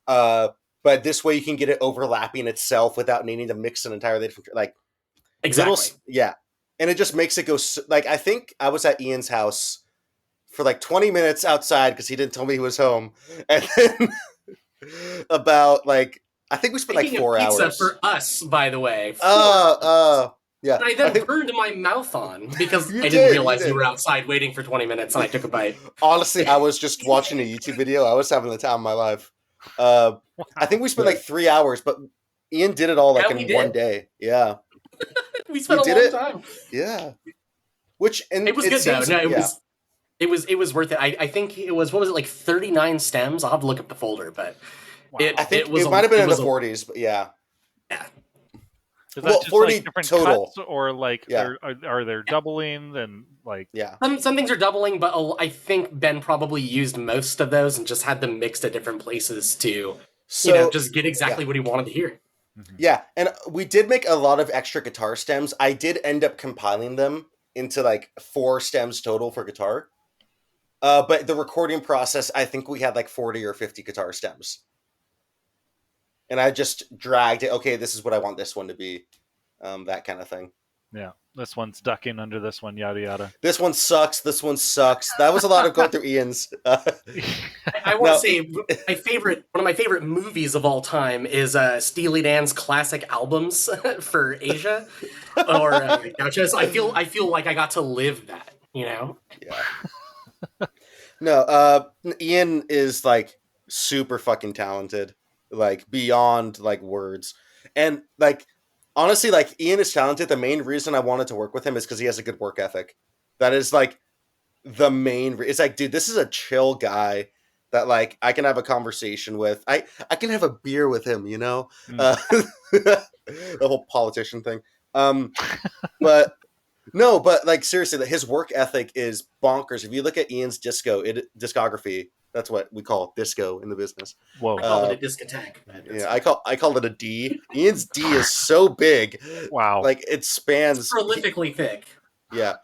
But this way you can get it overlapping itself without needing to mix an entirely different, like, exactly. Yeah. and it just makes it go like, I think I was at Ian's house for like 20 minutes outside because he didn't tell me he was home, and then about like I think we spent like Making 4 a pizza hours. for us, by the way. Yeah. And I then burned my mouth on because You I didn't did, realize you you did. were outside waiting for 20 minutes, and I took a bite. Honestly, I was just watching a YouTube video. I was having the time of my life. I think we spent like 3 hours, but Ian did it all like Yeah, we in did. one day. Yeah. We spent We a did long it. time. Yeah. Which and It was good seems, though. No, yeah. it was worth it. I think it was, what was it, like 39 stems? I'll have to look up the folder, but I think it might have been in the 40s, but yeah. Yeah. Is that Well, just 40 like different total. cuts, or like Yeah. are there doublings and like? Yeah. Some things are doubling, but I think Ben probably used most of those and just had them mixed at different places to, So just get exactly what he wanted to hear. yeah, and we did make a lot of extra guitar stems. I did end up compiling them into like 4 stems total for guitar. But the recording process, I think we had like 40 or 50 guitar stems. And I just dragged it. Okay, this is what I want this one to be. That kind of thing. Yeah, this one's ducking under this one, yada yada. This one sucks. This one sucks. That was a lot of going through Ian's. I want to say one of my favorite movies of all time is Steely Dan's classic albums for Asia, or just I feel like I got to live that. Yeah. No, Ian is like super fucking talented, like beyond like words, and like honestly, like Ian is talented. The main reason I wanted to work with him is because he has a good work ethic. That is like the main. It's like, dude, this is a chill guy that like I can have a conversation with. I can have a beer with him, you know. The whole politician thing. But no, but like seriously, his work ethic is bonkers. If you look at Ian's discography, that's what we call disco in the business. Whoa. I call it a discotheque. Yeah, I call it a D. Ian's D is so big. Wow. Like it spans. It's prolifically thick. Yeah.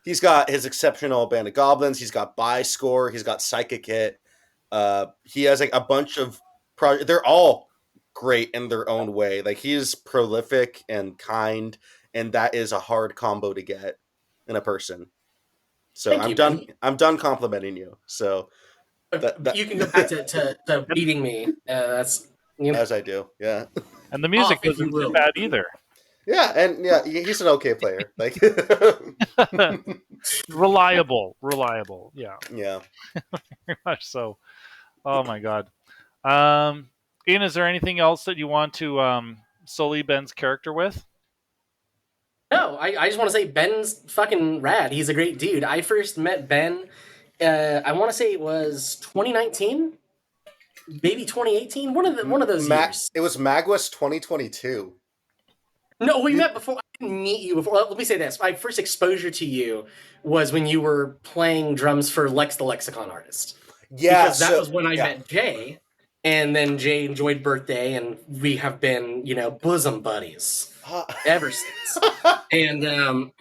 He's got his exceptional Band of Goblins. He's got Buy Score. He's got Psychic Hit. He has like a bunch of projects. They're all great in their own way. Like he is prolific and kind, and that is a hard combo to get in a person. So Thank I'm you, done. Ben. I'm done complimenting you. So You can go back to beating me. That's as I do, yeah. And the music Off, if wasn't you too will. bad either. Yeah, and yeah, he's an okay player. Like, Reliable. Yeah, yeah. very much so. Oh my god. Ian, is there anything else that you want to sully Ben's character with? No, I just want to say Ben's fucking rad. He's a great dude. I first met Ben, I want to say it was 2019, maybe 2018. One of those years. It was Magwest 2022. No, we met before. I didn't meet you before. Let me say this: my first exposure to you was when you were playing drums for Lex the Lexicon Artist. Yeah, because that was when I met Jay, and then Jay enjoyed Birthday, and we have been, bosom buddies ever since. And and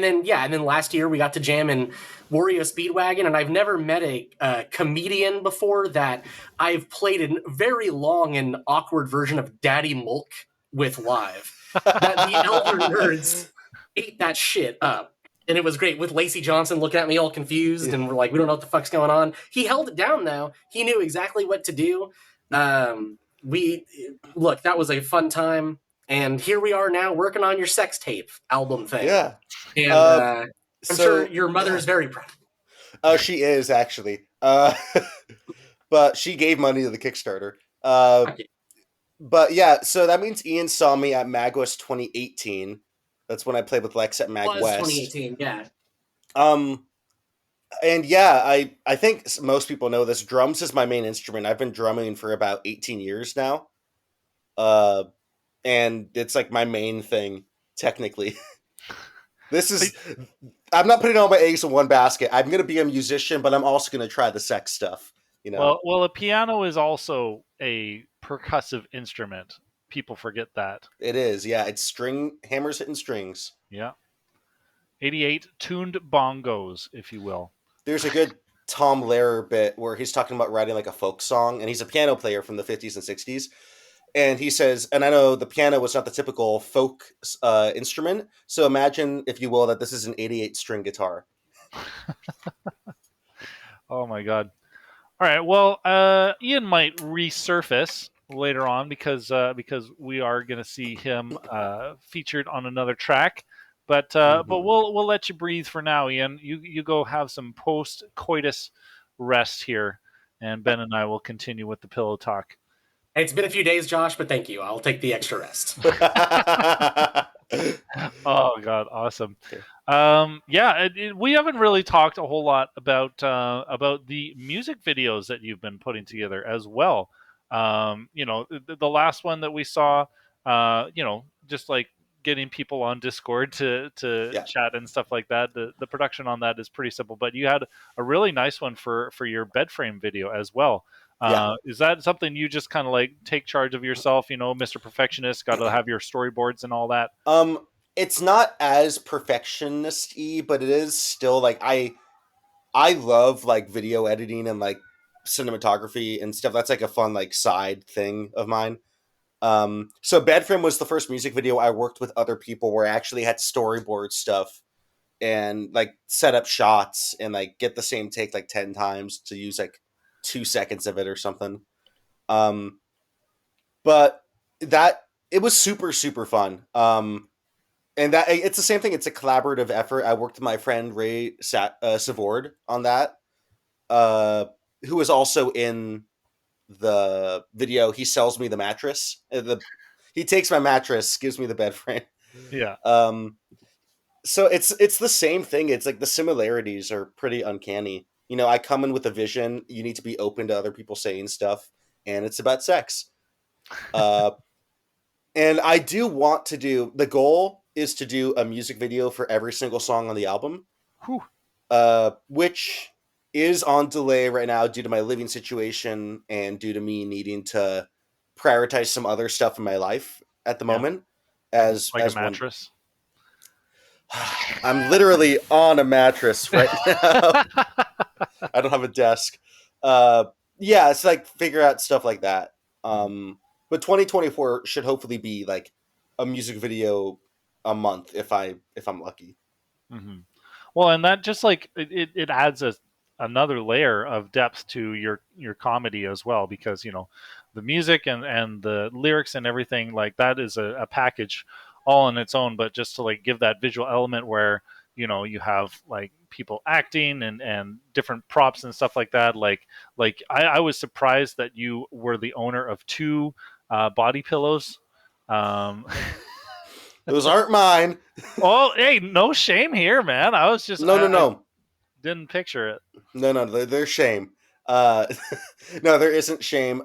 then last year we got to jam in Wario Speedwagon, and I've never met a comedian before that I've played a very long and awkward version of Daddy Mulk with live. That the Elder Nerds ate that shit up. And it was great with Lacey Johnson looking at me all confused, and we're like, we don't know what the fuck's going on. He held it down though. He knew exactly what to do. That was a fun time. And here we are now working on your sex tape album thing. Yeah. And I'm sure your mother is very proud. Oh, she is actually. But she gave money to the Kickstarter. But yeah, so that means Ian saw me at Magwest 2018. That's when I played with Lex at Magwest. 2018, yeah. And yeah, I think most people know this. Drums is my main instrument. I've been drumming for about 18 years now. And it's like my main thing, technically. I'm not putting all my eggs in one basket. I'm going to be a musician, but I'm also going to try the sex stuff. Well, a piano is also a percussive instrument. People forget that. It is, yeah. It's hammers hitting strings. Yeah. 88 tuned bongos, if you will. There's a good Tom Lehrer bit where he's talking about writing like a folk song, and he's a piano player from the 50s and 60s. And he says, and I know the piano was not the typical folk instrument, so imagine, if you will, that this is an 88-string guitar. Oh my god. All right. Well, Ian might resurface later on because we are going to see him featured on another track. But we'll let you breathe for now, Ian. You go have some post coitus rest here, and Ben and I will continue with the pillow talk. Hey, it's been a few days, Josh, but thank you. I'll take the extra rest. Oh god, awesome. Okay. We haven't really talked a whole lot about the music videos that you've been putting together as well. The last one that we saw, just like getting people on Discord to Yeah. chat and stuff like that. The production on that is pretty simple, but you had a really nice one for your bed frame video as well. Is that something you just kind of like take charge of yourself? Mr. Perfectionist, got to have your storyboards and all that. It's not as perfectionist-y, but it is still like I love like video editing and like cinematography and stuff. That's like a fun like side thing of mine. So Bedframe was the first music video I worked with other people where I actually had to storyboard stuff and like set up shots and like get the same take like 10 times to use like 2 seconds of it or something. But that it was super, super fun. And that it's the same thing. It's a collaborative effort. I worked with my friend Ray Savord on that, who was also in the video. He sells me the mattress. He takes my mattress, gives me the bed frame. Yeah. So it's the same thing. It's like the similarities are pretty uncanny. I come in with a vision. You need to be open to other people saying stuff, and it's about sex. And I do want to do the goal is to do a music video for every single song on the album, which is on delay right now due to my living situation and due to me needing to prioritize some other stuff in my life at the moment. As a mattress. I'm literally on a mattress right now. I don't have a desk. It's like figure out stuff like that. But 2024 should hopefully be like a music video a month if I'm lucky. Mm-hmm. Well, and that just like it adds another layer of depth to your comedy as well, because the music and the lyrics and everything like that is a package all on its own. But just to like give that visual element where you have like people acting and different props and stuff like that. Like I was surprised that you were the owner of 2 body pillows. Those aren't mine. Oh, hey, no shame here, man. I was just no. I didn't picture it. No, there's shame. No, there isn't shame.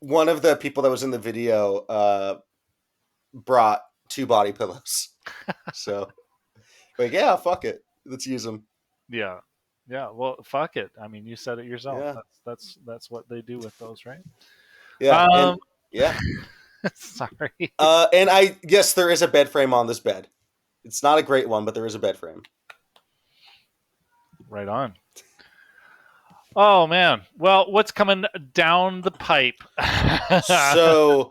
One of the people that was in the video brought 2 body pillows. So, like, yeah, fuck it. Let's use them. Yeah. Well, fuck it. I mean, you said it yourself. Yeah. That's what they do with those, right? Yeah. Yeah. Sorry. And yes, there is a bed frame on this bed. It's not a great one, but there is a bed frame. Right on. Oh man. Well, what's coming down the pipe? So,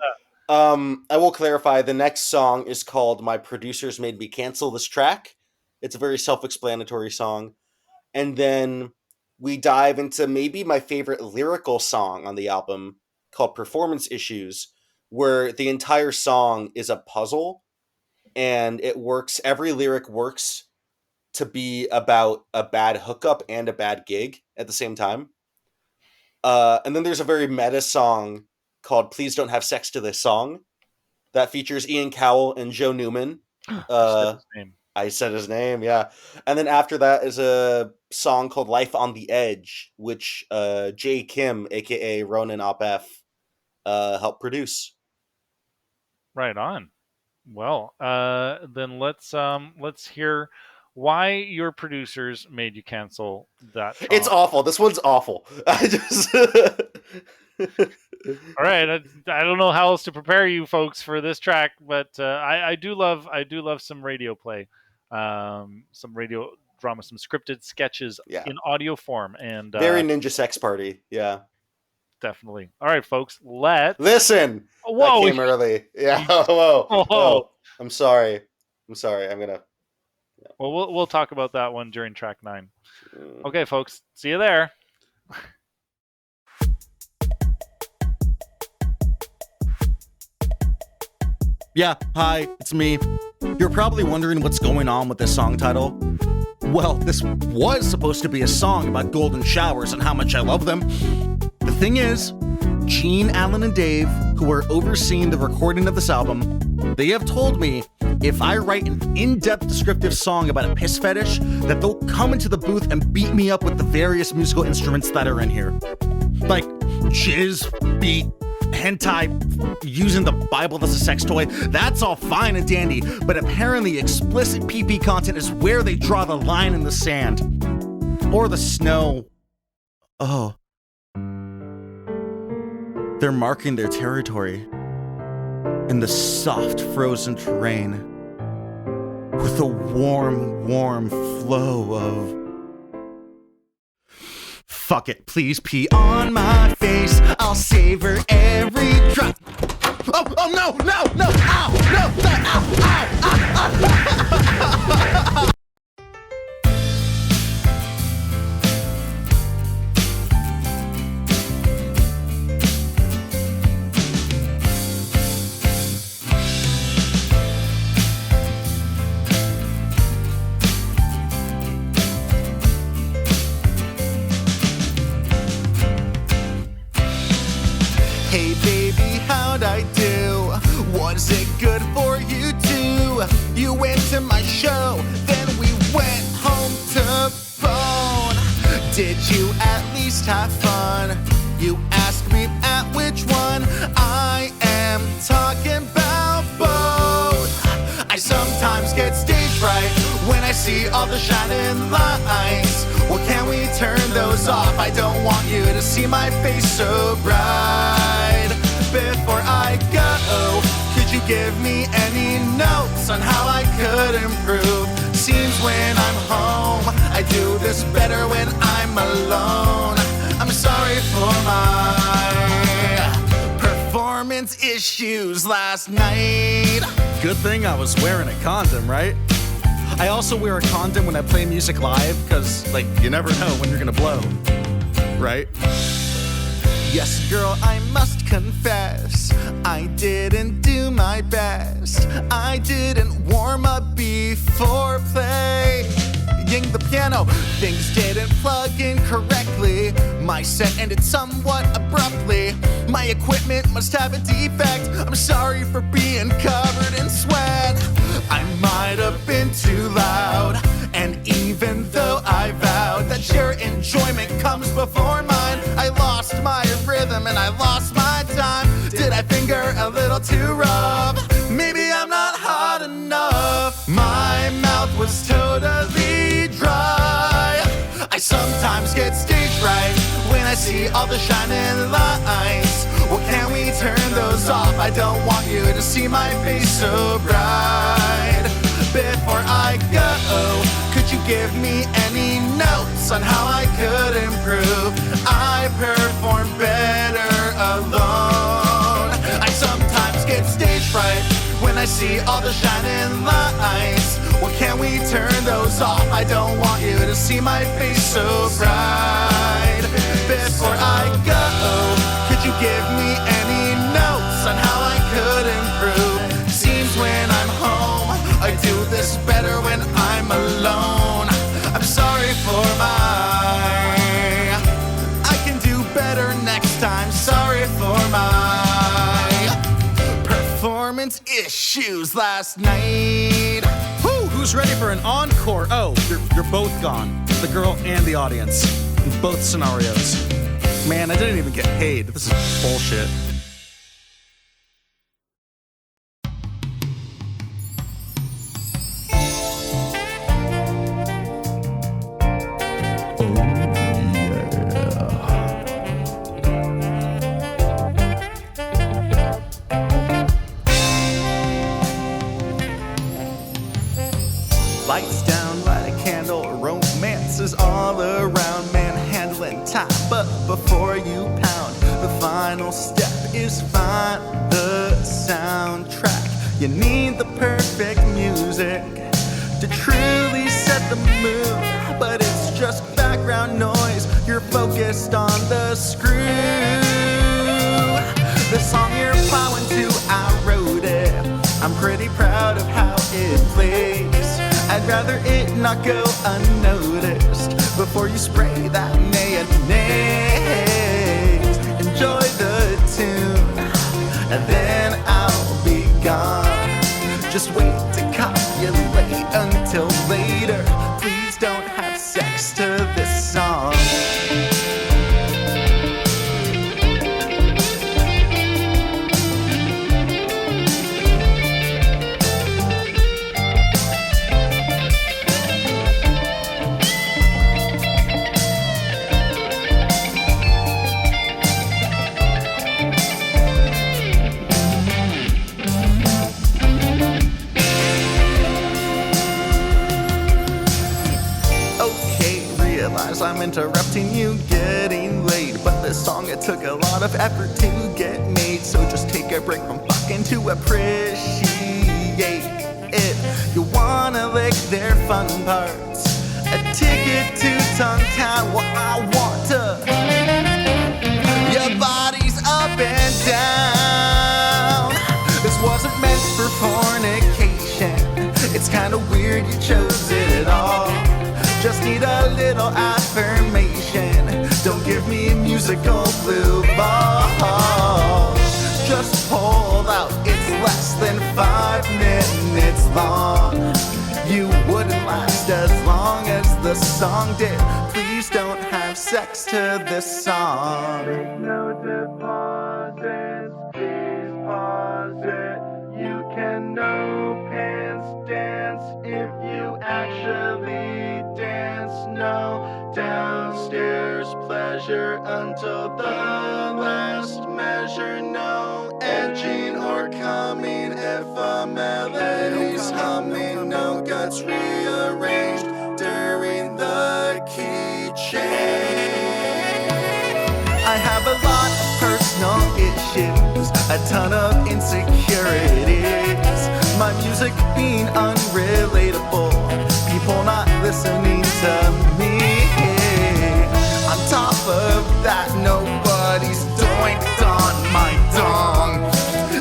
I will clarify. The next song is called "My Producers Made Me Cancel This Track." It's a very self-explanatory song, and then we dive into maybe my favorite lyrical song on the album called "Performance Issues," where the entire song is a puzzle, and it works. Every lyric works to be about a bad hookup and a bad gig at the same time. And then there's a very meta song called "Please Don't Have Sex to This Song" that features Ian Cowell and Joe Newman. I said his name, yeah. And then after that is a song called "Life on the Edge," which Jay Kim, aka Ronan Op F, helped produce. Right on. Well, then let's hear why your producers made you cancel that song. It's awful. This one's awful. I just All right, I don't know how else to prepare you folks for this track, but I do love some radio play, some radio drama, some scripted sketches in audio form, and very Ninja Sex Party, yeah. definitely. All right, folks. Let's Listen. Whoa. I came early. Yeah. Whoa. Whoa. Whoa. I'm sorry. I'm gonna. Well, we'll talk about that one during track 9. Okay, folks. See you there. Yeah, hi, it's me. You're probably wondering what's going on with this song title. Well, this was supposed to be a song about golden showers and how much I love them. The thing is, Gene, Alan, and Dave, who are overseeing the recording of this album, they have told me if I write an in-depth descriptive song about a piss fetish, that they'll come into the booth and beat me up with the various musical instruments that are in here. Like jizz, beat, hentai, using the Bible as a sex toy, that's all fine and dandy, but apparently explicit PP content is where they draw the line in the sand. Or the snow. Oh. They're marking their territory in the soft, frozen terrain with a warm, warm flow of... Fuck it, please pee on my face. I'll savor every drop. Oh no, no, no, ow, no, ow. Hey baby, how'd I do? Was it good for you too? You went to my show, then we went home to bone. Did you at least have fun? You asked me at which one? I am talking about both. I sometimes get stage fright when I see all the shining lights. Well, can we turn those off? I don't want you to see my face so bright. Before I go, could you give me any notes on how I could improve? Seems when I'm home, I do this better when I'm alone. I'm sorry for my performance issues last night. Good thing I was wearing a condom, right? I also wear a condom when I play music live, cause like, you never know when you're gonna blow, right? Yes, girl, I must confess, I didn't do my best. I didn't warm up before play. Ying the piano, things didn't plug in correctly. My set ended somewhat abruptly. My equipment must have a defect. I'm sorry for being covered in sweat. I might have been too loud. And even though I vowed that your enjoyment comes before mine, I lost my rhythm and I lost my time. Did I finger a little too rough? Maybe I'm not hot enough. My mouth was totally dry. I sometimes get stage fright when I see all the shining lights. Well, can we turn those off? I don't want you to see my face so bright. Before I go, could you give me any notes on how I could improve? I perform better alone. I sometimes get stage fright when I see all the shining lights. Well, can we turn those off? I don't want you to see my face so bright. Before I go, could you give me any notes on how I could improve? Seems when I'm home, I do this better when I'm alone. I'm sorry for I can do better next time. Sorry for my performance issues last night. Whew, who's ready for an encore? Oh, you're both gone. The girl and the audience. In both scenarios. Man, I didn't even get paid. This is bullshit. Lights down, light a candle, romance is all around, manhandling time. But before you pound the not the soundtrack. You need the perfect music to truly set the mood, but it's just background noise. You're focused on the screw. The song you're plowing to, I wrote it. I'm pretty proud of how it plays. I'd rather it not go unnoticed before you spray that mayonnaise. Enjoy the tune, and then I'll be gone. Just wait to copulate until later. Please don't have sex to this song. I'm interrupting you getting late, but this song, it took a lot of effort to get made, so just take a break from fucking to appreciate it. You wanna lick their fun parts, a ticket to Tongue Town. Well, I want to. Your body's up and down. This wasn't meant for fornication. It's kinda weird you chose it at all. Just need a little affirmation. Don't give me musical blue balls. Just hold out, it's less than 5 minutes long. You wouldn't last as long as the song did. Please don't have sex to this song. Make no deposits, please pause it. You can no pants dance if you actually dance. No downstairs pleasure until the last measure. No edging or coming if a melody's humming. No guts rearranged during the key change. I have a lot of personal issues, a ton of insecurities. My music being unrelatable, people not listening to me. On top of that, nobody's doinked on my dong.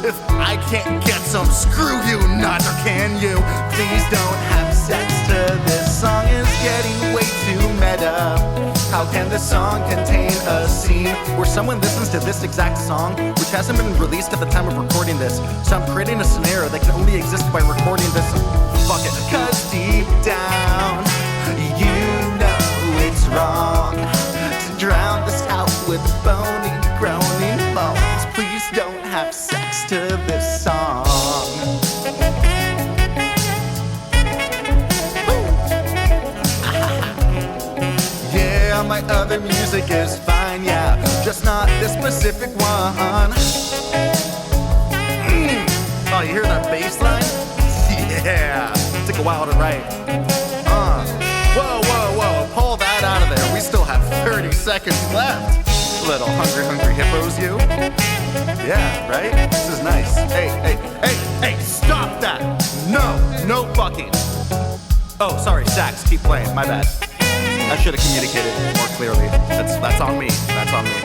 If I can't get some, screw you, neither can you. Please don't have sex to this song, is getting way too meta. How can this song contain a scene where someone listens to this exact song, which hasn't been released at the time of recording this? So I'm creating a scenario that can only exist by recording this. Fuck it. Cause deep down, you know it's wrong to drown this out with bony, groaning moans. Please don't have sex to this song. Yeah, my other music is fine, yeah, just not this specific one. Oh, you hear that bass line? Yeah, took a while to write. Whoa, whoa, whoa, pull that out of there. We still have 30 seconds left. Little hungry hippos, you. Yeah, right? This is nice. Hey, stop that! No fucking. Oh, sorry, sax, keep playing, my bad. I should have communicated more clearly. That's on me. That's on me.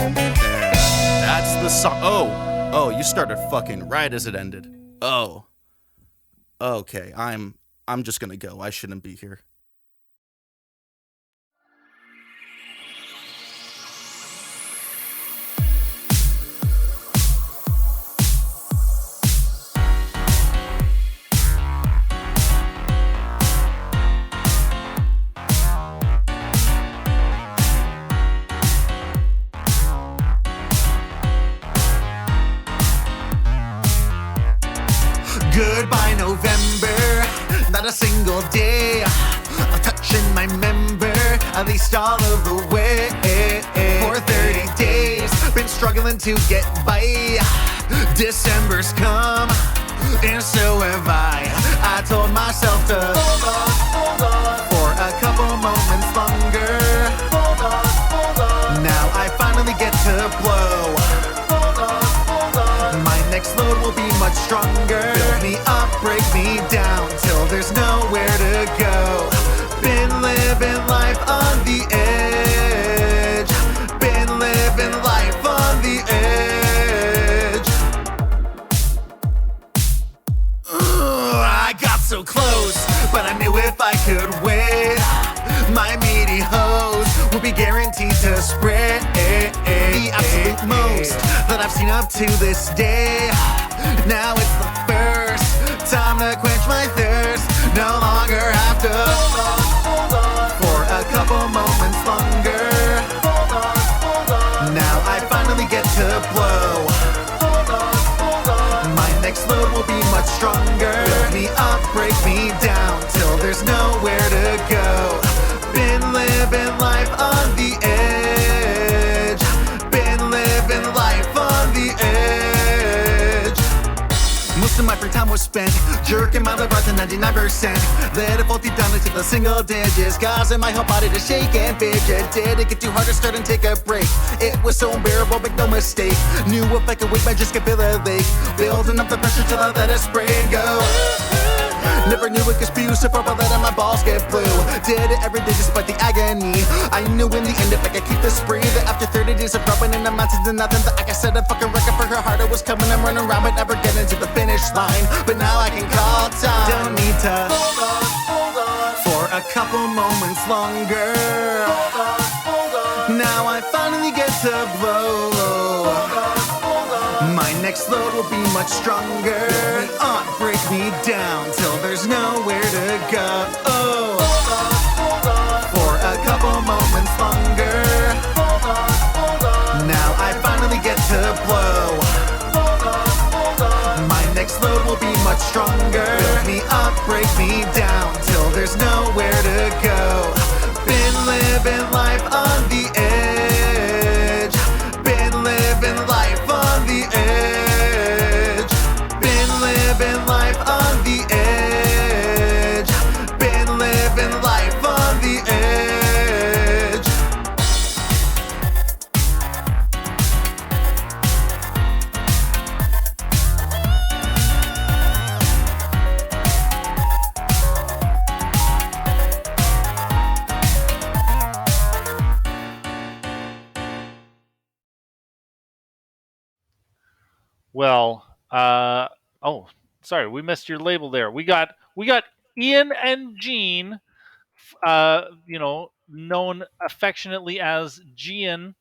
And that's the song. Oh, you started fucking right as it ended. Oh. Okay, I'm just gonna go. I shouldn't be here. Goodbye, November. Not a single day of touching my member, at least all of the way. For 30 days, been struggling to get by. December's come, and so have I. I told myself to hold on for a couple more next load will be much stronger. Build me up, break me down, till there's nowhere to go. Been living life on the edge. Been living life on the edge. I got so close, but I knew if I could wait, my meaty hose would be guaranteed to spread the absolute most that I've seen up to this day. Now it's the first time to quench my thirst. No longer have to hold on for a couple moments longer. Now I finally get to blow. My next load will be much stronger. Build me up, break me down, till there's nowhere to go. Been living life on the edge. Been living life on the edge. Most of my free time was spent jerking my liver to 99%. Let it fall deep down into the single digits, causing my whole body to shake and fidget. Did it get too hard to start and take a break? It was so unbearable, make no mistake. Knew if I could wait, I just could feel a leak. Building up the pressure till I let it spray and go. Never knew it could spew so far, but letting my balls get blue. Did it every day despite the agony. I knew in the end if I could keep this spree, that after 30 days of rubbing in the mountains and nothing, that I could set a fucking record for her heart. It was coming and running around, but never getting to the finish line. But now I can call time. Don't need to hold on for a couple moments longer. Now I finally get to blow. My next load will be much stronger. Break me down till there's nowhere to go. For a couple moments longer. Now I finally get to blow. My next load will be much stronger. Build me up, break me down, till there's nowhere to go. Been living life on the edge. Been living life on the edge. Been living life on the edge. Been living life on the edge. Well, oh, sorry, we missed your label there. We got Ian and Gene, known affectionately as Gian,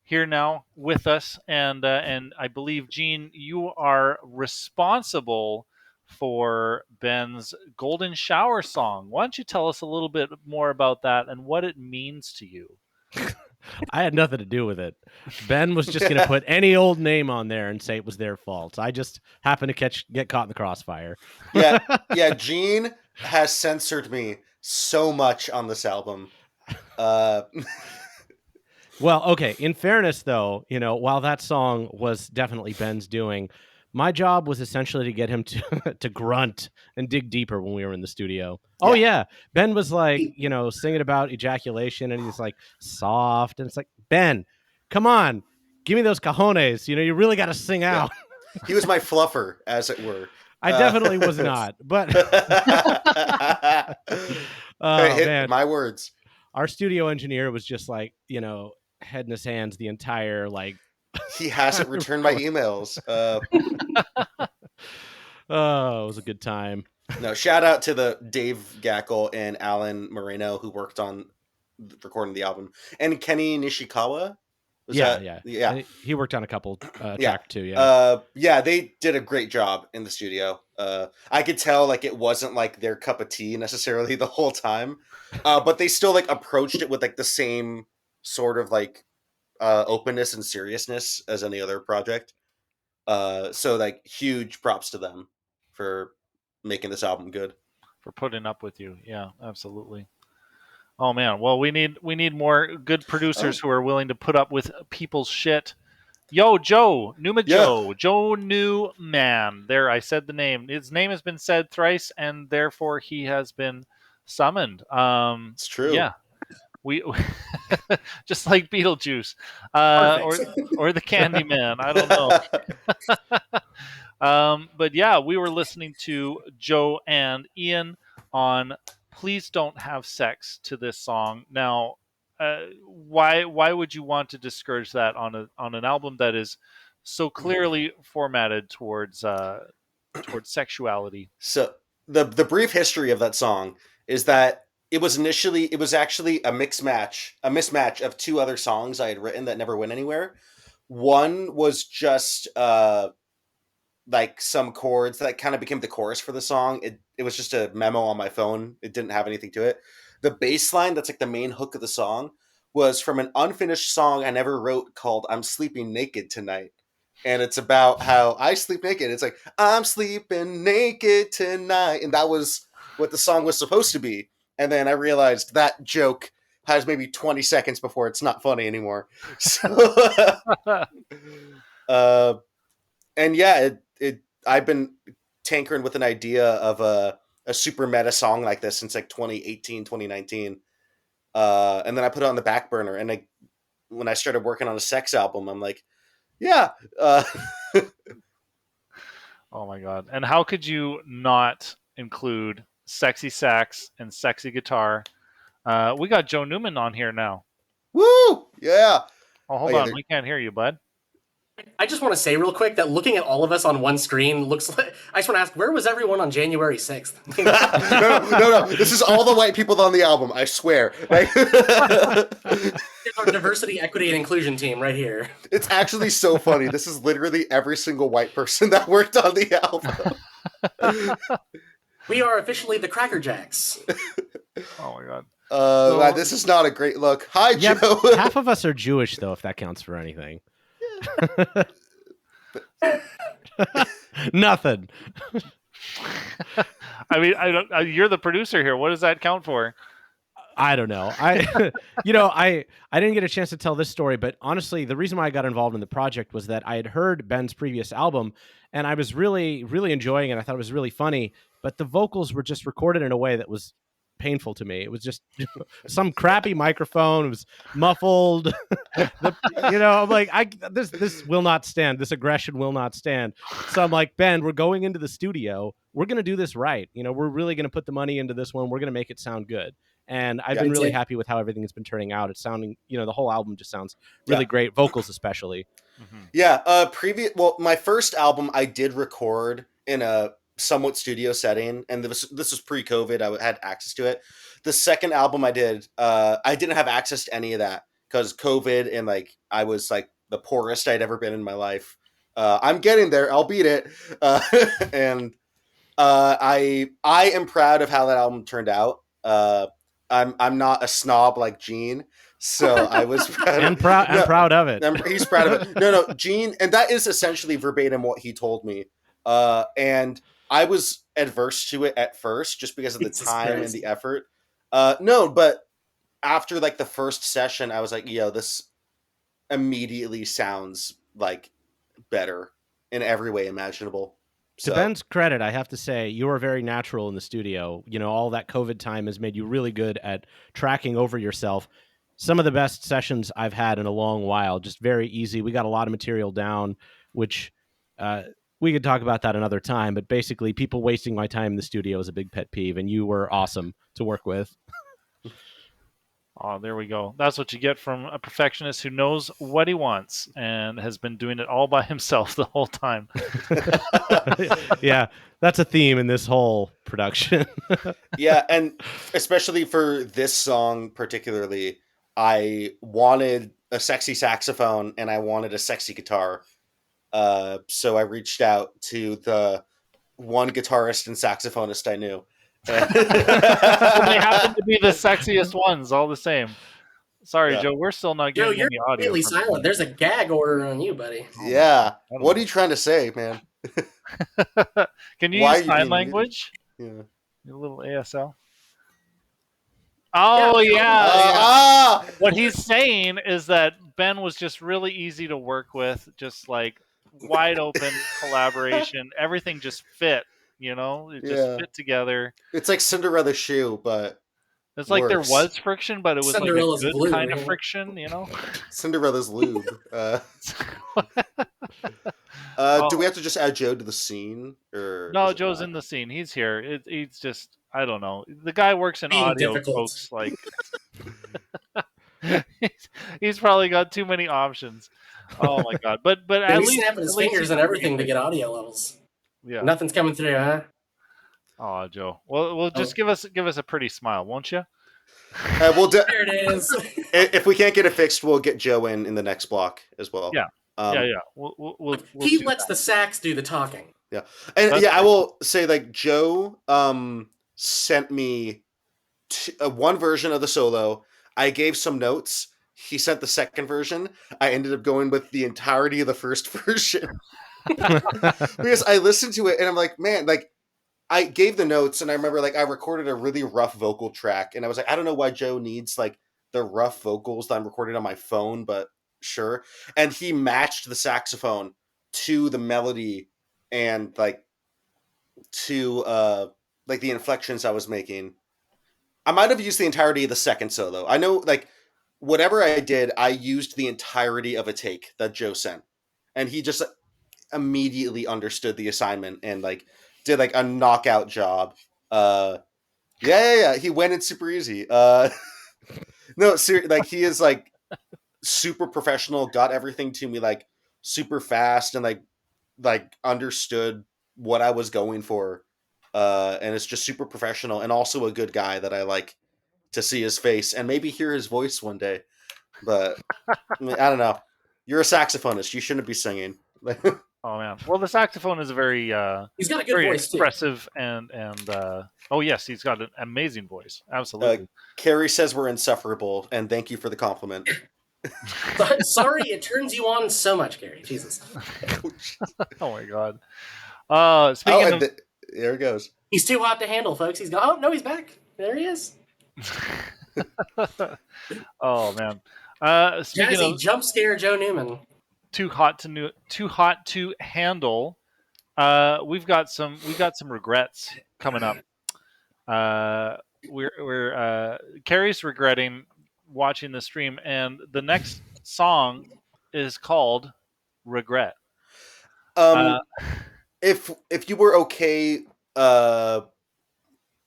here now with us, and I believe, Gene, you are responsible for Ben's Golden Shower song. Why don't you tell us a little bit more about that and what it means to you? I had nothing to do with it. Ben was just going to put any old name on there and say it was their fault. I just happened to get caught in the crossfire. Yeah. Gene has censored me so much on this album. Well, okay. In fairness, though, while that song was definitely Ben's doing, my job was essentially to get him to grunt and dig deeper when we were in the studio. Oh yeah, Ben was like, singing about ejaculation, and he's like soft, and it's like, Ben, come on, give me those cojones. You really got to sing out. He was my fluffer, as it were. I definitely was not, but man, my words. Our studio engineer was just like, head in his hands the entire He hasn't returned my emails. Oh, it was a good time. No, shout out to the Dave Gackle and Alan Moreno who worked on recording the album, and Kenny Nishikawa. Yeah. He worked on a couple track too. Yeah, they did a great job in the studio. I could tell it wasn't their cup of tea necessarily the whole time, but they still approached it with the same sort of openness and seriousness as any other project. So huge props to them for making this album good, for putting up with you. Yeah, absolutely. Oh man, well we need more good producers who are willing to put up with people's shit. Yo, Joe Newman. There, I said the name. His name has been said thrice, and therefore he has been summoned. It's true. Yeah, we just like Beetlejuice, or the Candyman. I don't know. But yeah, we were listening to Joe and Ian on "Please Don't Have Sex" to this song. Now, why would you want to discourage that on an album that is so clearly formatted towards sexuality? So the brief history of that song is that it was actually a mismatch of two other songs I had written that never went anywhere. One was just like some chords that kind of became the chorus for the song. It was just a memo on my phone. It didn't have anything to it. The bass line that's like the main hook of the song was from an unfinished song I never wrote called "I'm Sleeping Naked Tonight." And it's about how I sleep naked. It's like, I'm sleeping naked tonight. And that was what the song was supposed to be. And then I realized that joke has maybe 20 seconds before it's not funny anymore. So, and yeah, I've been tinkering with an idea of a super meta song like this since like 2018, 2019. And then I put it on the back burner. And when I started working on a sex album, I'm like, yeah. Oh my god! And how could you not include sexy sax and sexy guitar? We got Joe Newman on here now. Woo! Yeah. Oh, hold yeah, on, we can't hear you, bud. I just want to say real quick that looking at all of us on one screen looks like. I just want to ask, where was everyone on January 6th? no. This is all the white people on the album. I swear. Like, Here's our diversity, equity, and inclusion team right here. It's actually so funny. This is literally every single white person that worked on the album. We are officially the Cracker Jacks. Oh my god. This is not a great look. Hi, Yeah, Joe. half of us are Jewish, though, if that counts for anything. Nothing. I mean, you're the producer here. What does that count for? I don't know. I didn't get a chance to tell this story, but honestly, the reason why I got involved in the project was that I had heard Ben's previous album, and I was really, really enjoying it. I thought it was really funny, but the vocals were just recorded in a way that was painful to me. It was just some crappy microphone. It was muffled. I'm like, this will not stand. This aggression will not stand. So I'm like, Ben, we're going into the studio. We're going to do this right. We're really going to put the money into this one. We're going to make it sound good. And I've been really happy with how everything has been turning out. It's sounding, the whole album just sounds really great. Vocals especially. Mm-hmm. Yeah. My first album I did record in a somewhat studio setting, and this was pre-COVID. I had access to it. The second album I did, I didn't have access to any of that because COVID, and like I was like the poorest I'd ever been in my life. I'm getting there. I'll beat it. And I am proud of how that album turned out. I'm not a snob like Gene, so I was proud of it. He's proud of it. No, Gene, and that is essentially verbatim what he told me. And I was adverse to it at first just because of the time and the effort. No, but after like the first session, I was like, yo, this immediately sounds like better in every way imaginable. To Ben's credit, I have to say, you are very natural in the studio. All that COVID time has made you really good at tracking over yourself. Some of the best sessions I've had in a long while, just very easy. We got a lot of material down, which we could talk about that another time. But basically, people wasting my time in the studio is a big pet peeve, and you were awesome to work with. Oh, there we go. That's what you get from a perfectionist who knows what he wants and has been doing it all by himself the whole time. Yeah, that's a theme in this whole production. Yeah, and especially for this song particularly, I wanted a sexy saxophone and I wanted a sexy guitar. So I reached out to the one guitarist and saxophonist I knew. They happen to be the sexiest ones, all the same. Sorry, Joe, we're still not getting Joe, any audio. You're really silent. There's a gag order on you, buddy. Yeah. What are you trying to say, man? Can you use sign language? Yeah. A little ASL. Oh, yeah. What he's saying is that Ben was just really easy to work with, just like wide open collaboration. Everything just fit. It just fit together. It's like Cinderella's shoe, but It's like there Worse. was friction, but it was Cinderella's like a good blue, kind of yeah. friction, you know? Cinderella's lube. Do we have to just add Joe to the scene, or No, is it Joe's not? in the scene. He's here. He's just, I don't know. The guy works in Being audio, difficult. folks. Like, he's probably got too many options. Oh my god! But at He's least snapping his at least fingers he's and everything to communicating. get audio levels. Yeah. Nothing's coming through, huh? Oh, Joe. Well, just give us a pretty smile, won't you? There it is. If we can't get it fixed, we'll get Joe in the next block as well. Yeah. Yeah. We'll He do lets that. the sax do the talking. Yeah. And That's yeah, I pretty will say, like, Joe sent me one version of the solo. I gave some notes. He sent the second version. I ended up going with the entirety of the first version. Because I listened to it and I'm like, man, like, I gave the notes and I remember, like, I recorded a really rough vocal track and I was like, I don't know why Joe needs, like, the rough vocals that I'm recording on my phone, but sure. And he matched the saxophone to the melody and, like, to like the inflections I was making. I might have used the entirety of the second solo. I know, like, whatever I did, I used the entirety of a take that Joe sent. And he just immediately understood the assignment and, like, did, like, a knockout job. Yeah. He went in super easy. No, like, he is, like, super professional, got everything to me, like, super fast, and, like understood what I was going for. And it's just super professional and also a good guy that I like to see his face and maybe hear his voice one day. But I mean, I don't know. You're a saxophonist. You shouldn't be singing. Oh man. Well, the saxophone is a very He's got a good very voice too. expressive and oh yes, he's got an amazing voice. Absolutely. Carrie says we're insufferable, and thank you for the compliment. Sorry, it turns you on so much, Gary. Jesus. Oh my god. Speaking of, there it goes. He's too hot to handle, folks. He's gone. Oh no, he's back. There he is. oh man. Speaking Jazzy of jump scare Joe Newman. too hot to handle, we've got some regrets coming up. We're Carrie's regretting watching the stream, and the next song is called "Regret." If you were okay, what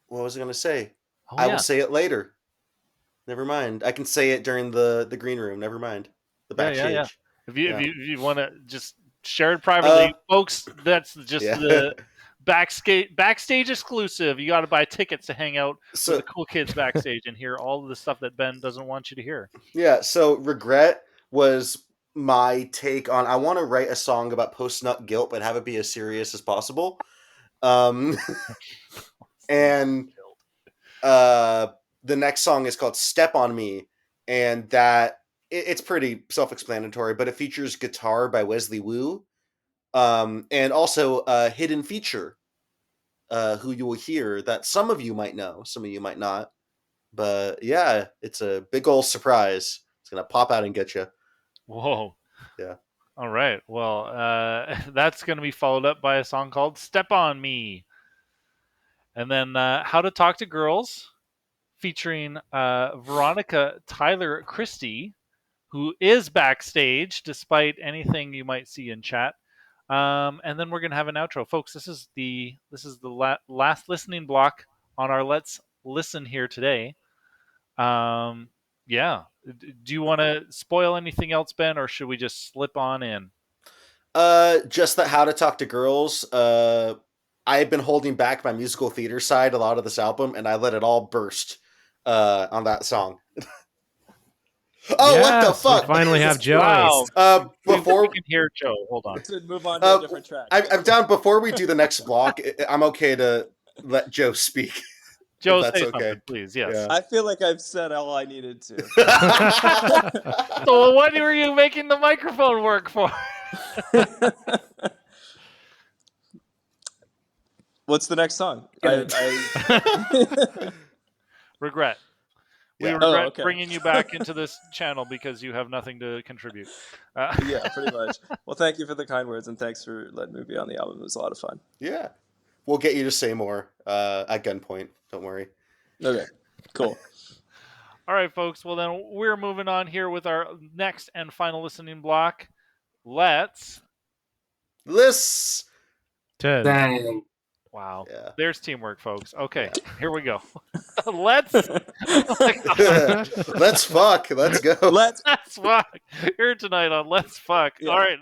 was I going to say? I will say it later. Never mind. I can say it during the green room. Never mind. The backstage. Yeah. If you want to just share it privately, folks, that's just the backstage exclusive. You got to buy tickets to hang out with the cool kids backstage and hear all of the stuff that Ben doesn't want you to hear. Yeah. So regret was my take on. I want to write a song about post-nut guilt, but have it be as serious as possible. And the next song is called "Step on Me," and that it's pretty self-explanatory, but it features guitar by Wesley Wu, and also a hidden feature, who you will hear that some of you might know, some of you might not. But yeah, it's a big old surprise. It's gonna pop out and get you. Whoa. Yeah. All right. Well, that's going to be followed up by a song called "Step on Me," and then "How to Talk to Girls," featuring Veronica Tyler Christie, who is backstage despite anything you might see in chat. And then we're gonna have an outro, folks. This is the last listening block on our Let's Listen here today. Yeah. Do you want to spoil anything else, Ben, or should we just slip on in? Just that "How to Talk to Girls." I've been holding back my musical theater side a lot of this album, and I let it all burst on that song. Oh, yes, what the fuck! We finally have Joe. Wow. Before we can hear Joe, hold on. To move on to a different track. I'm down. Before we do the next block, I'm okay to let Joe speak. Joe, that's say okay, something, please. Yes. Yeah. I feel like I've said all I needed to. So what were you making the microphone work for? What's the next song? Regret. We Yeah. regret bringing you back into this channel because you have nothing to contribute. Yeah, pretty much. Well, thank you for the kind words, and thanks for letting me be on the album. It was a lot of fun. Yeah. We'll get you to say more at gunpoint. Don't worry. Okay, cool. All right, folks. Well, then we're moving on here with our next and final listening block. Let's. Lists. 10. Dang. Wow. Yeah. There's teamwork, folks. Okay, here we go. Let's. Let's fuck. Let's go. Let's Let's fuck. Here tonight on Let's Fuck. Yeah. All right.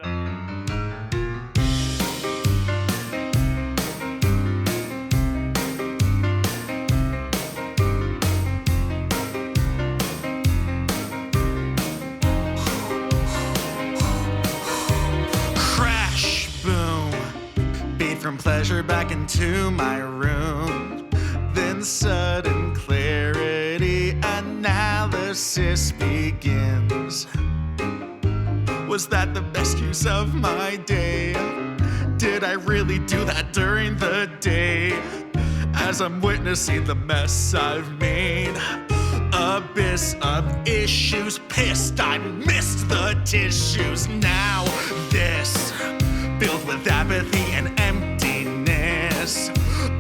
Crash, boom. Beat from pleasure back into my room. Then sudden clarity, analysis begins. Was that the best use of my day? Did I really do that during the day? As I'm witnessing the mess I've made, abyss of issues, pissed I missed the tissues. Now this, filled with apathy and emptiness,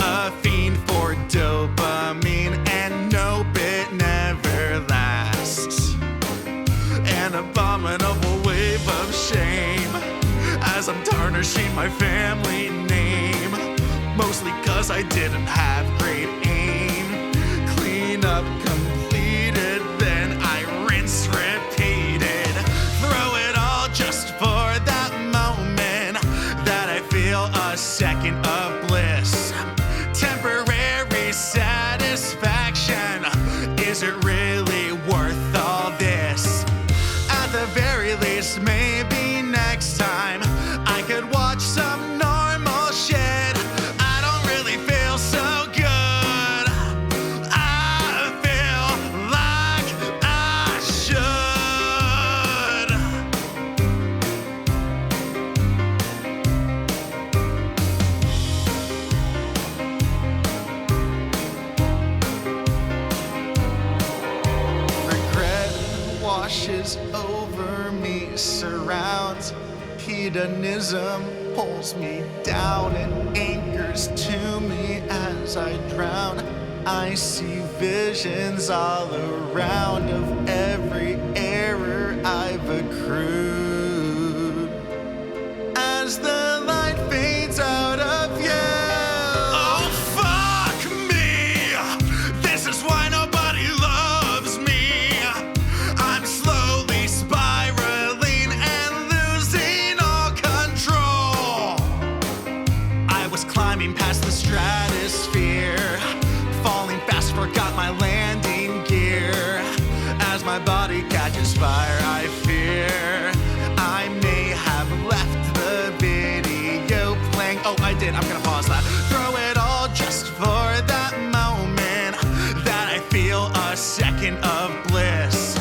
a fiend for dopamine, and nope, it never lasts. An abominable wave of shame, as I'm tarnishing my family name, mostly cause I didn't have great aim. Clean up completed, then I rinse repeated. Throw it all just for that moment that I feel a second of bliss. Temporary satisfaction, is it really worth all this? At the very least, maybe next time I could watch some normal shit. I don't really feel so good. I feel like I should. Regret washes over me, surrounds. Hedonism pulls me down and anchors to me as I drown. I see visions all around of every error I've accrued. As the light fades out of you, oh fuck me, this is why nobody loves me. I'm slowly spiraling and losing all control. I was climbing past the stratosphere, falling fast, forgot my landing gear. As my body catches fire, I fear I may have left the video playing. Oh, I did. I'm gonna pause that. Throw it all just for that moment that I feel a second of bliss.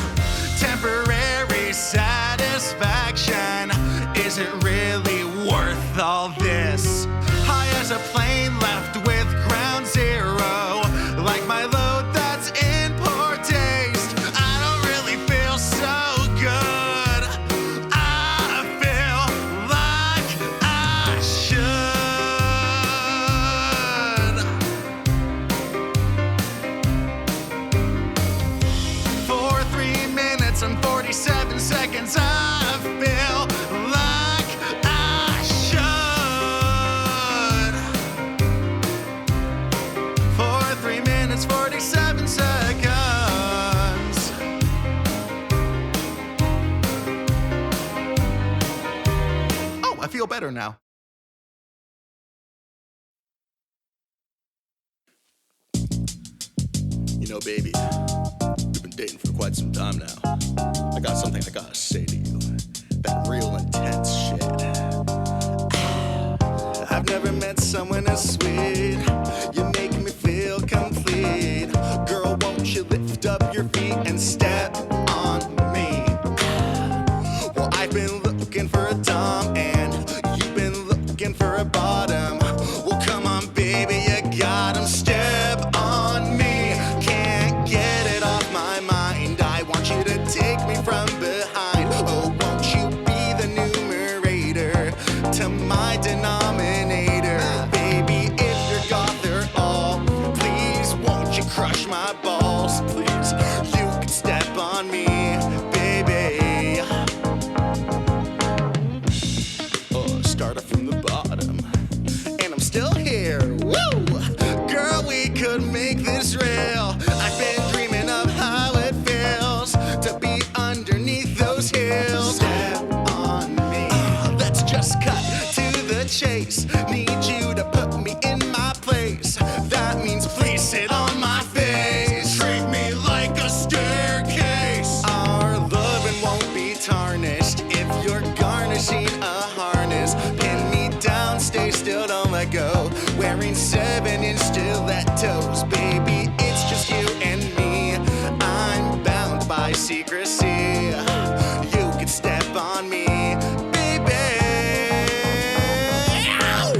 Temporary satisfaction, is it really worth all this? High as a plane left with ground zero, like my load that's in poor taste. I don't really feel so good. I feel like I should. For 3 minutes and 47 seconds, I feel like I should. For 3 minutes, 47 seconds. Oh, I feel better now. You know, baby, we've been dating for quite some time now. I got something I gotta say to you. That real intense shit. I've never met someone as sweet. You make me feel complete. Girl, won't you lift up your feet and step on me? Well, I've been looking for a dom and you've been looking for a bottom. Well, come on, baby, you got 'em. Step on me. Can't get it off my mind. I want you to take me from behind. Oh, won't you be the numerator to my denominator? Baby, if you're got their all, please won't you crush my balls, please? You can need you to put me in my place. That means please sit on my face. Treat me like a staircase. Our loving won't be tarnished if you're garnishing a harness. Pin me down, stay still, don't let go. Wearing 7-inch stilettos, baby, it's just you and me. I'm bound by secrecy. You could step on me, baby. Ow!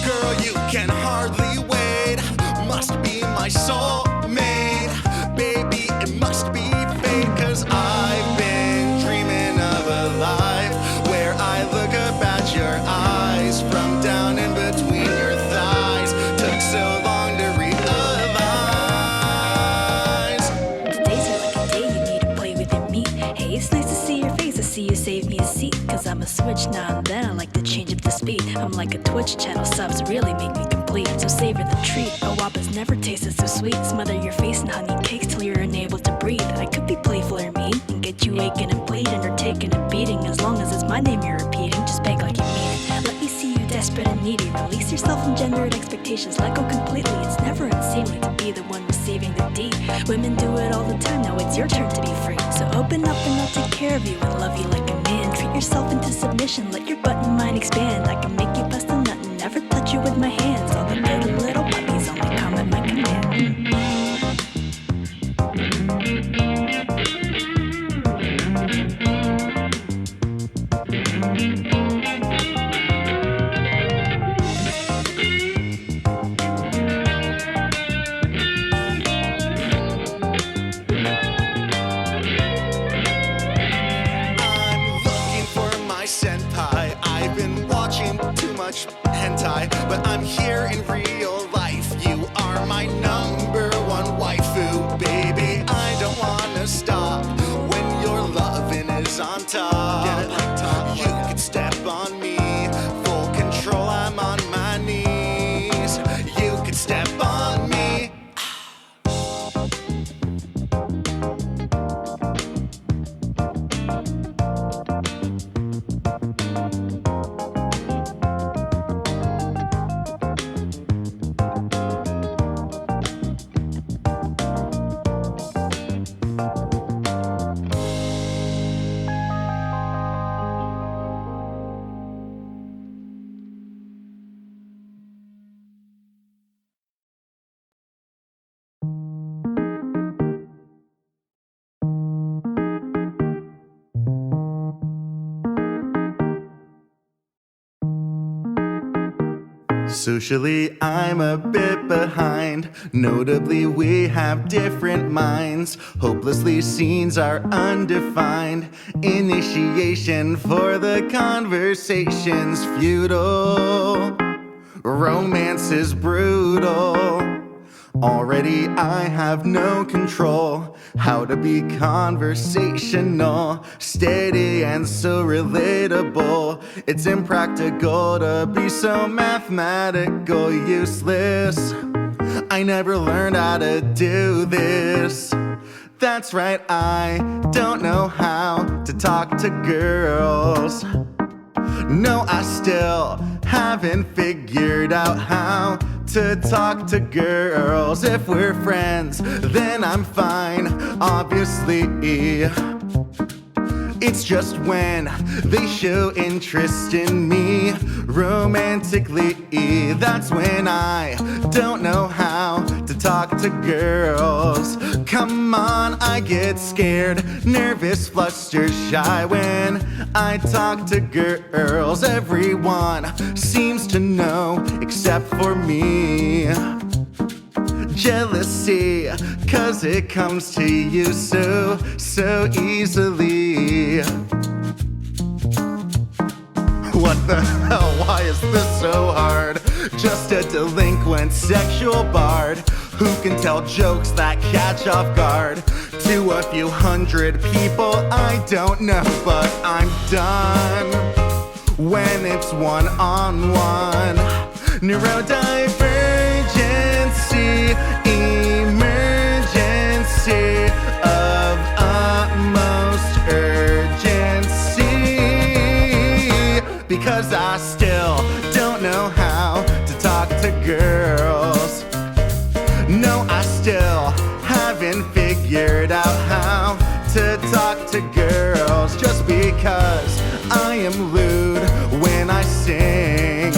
Girl, you can hardly wait. Must be my soulmate. Baby, it must be fate. 'Cause I've been dreaming of a life where I look up at your eyes from down in between your thighs. Took so long to realize. Today's your lucky day, you need to play with your meat. Hey, it's nice to see your face, I see you save me a seat. 'Cause I'm a switch now and then, I like to change up the speed. I'm like a Twitch channel, subs really make me complete. So savor the treat, a wop has never tasted so sweet. Smother your face in honey cakes till you're unable to breathe. I could be playful or mean, and get you aching and bleeding, or taking a beating. As long as it's my name you're repeating, just beg like you mean it. Let me see you desperate and needy. Release yourself from gendered expectations, let go completely. It's never unseemly to be the one receiving the D. Women do it all the time, now it's your turn to be free. So open up and I'll take care of you and love you like a man. Treat yourself into submission, let your butt and mind expand. I can make you bust a nut and never touch you with my hands. All the dirty little puppies only come at my command. I'm looking for my senpai. I've been watching too much hentai, but I'm here in real life. You are my number one waifu, baby. I don't wanna stop when your loving is on top. Get it on top. You can step on me, full control. I'm on my knees. You can step on me. Socially, I'm a bit behind. Notably, we have different minds. Hopelessly, scenes are undefined. Initiation for the conversation's futile. Romance is brutal. Already I have no control how to be conversational, steady and so relatable. It's impractical to be so mathematical, useless. I never learned how to do this. That's right, I don't know how to talk to girls. No, I still haven't figured out how to talk to girls. If we're friends, then I'm fine, obviously. It's just when they show interest in me romantically, that's when I don't know how to talk to girls. Come on, I get scared, nervous, flustered, shy when I talk to girls. Everyone seems to know except for me. Jealousy, 'cause it comes to you so easily. What the hell, why is this so hard? Just a delinquent sexual bard who can tell jokes that catch off guard to a few hundred people I don't know, but I'm done when it's one-on-one. Neurodivergency, because I still don't know how to talk to girls. No, I still haven't figured out how to talk to girls. Just because I am lewd when I sing,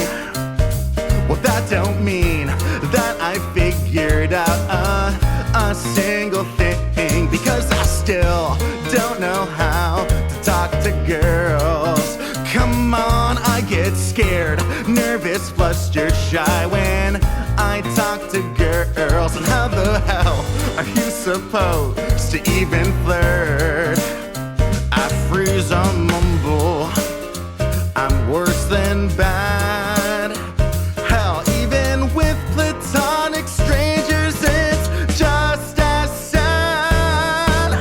well, that don't mean that I figured out a single thing, because I still don't know how to talk to girls. Come on, I get scared, nervous, flustered, shy when I talk to girls. And how the hell are you supposed to even flirt? I freeze, I mumble, I'm worse than bad. Hell, even with platonic strangers, it's just as sad.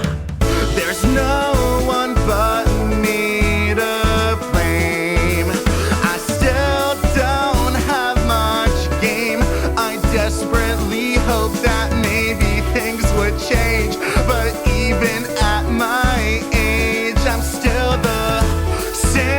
There's no one but me to blame. I still don't have much game. I desperately hope that maybe things would change, but even at my age, I'm still the same.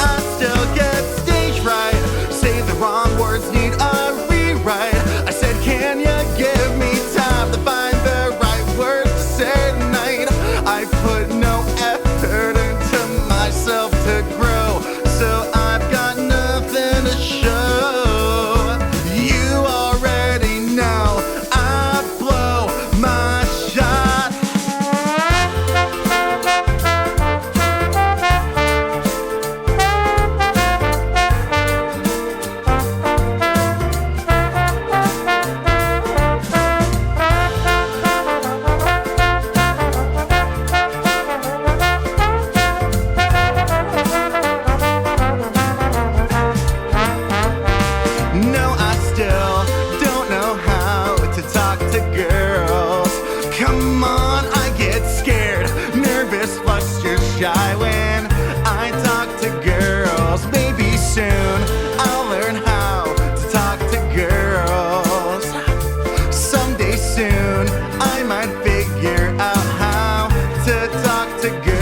I still get stage fright, say the wrong words, need a rewrite. I said, can you give me time to find the right words to say tonight? I put no effort into myself to grow, so I've got nothing to show. You already know I blow my shot. No, I still don't know how to talk to girls. Come on, I get scared, nervous, flustered, shy when I talk to girls. Maybe soon I'll learn how to talk to girls. Someday soon I might figure out how to talk to girls.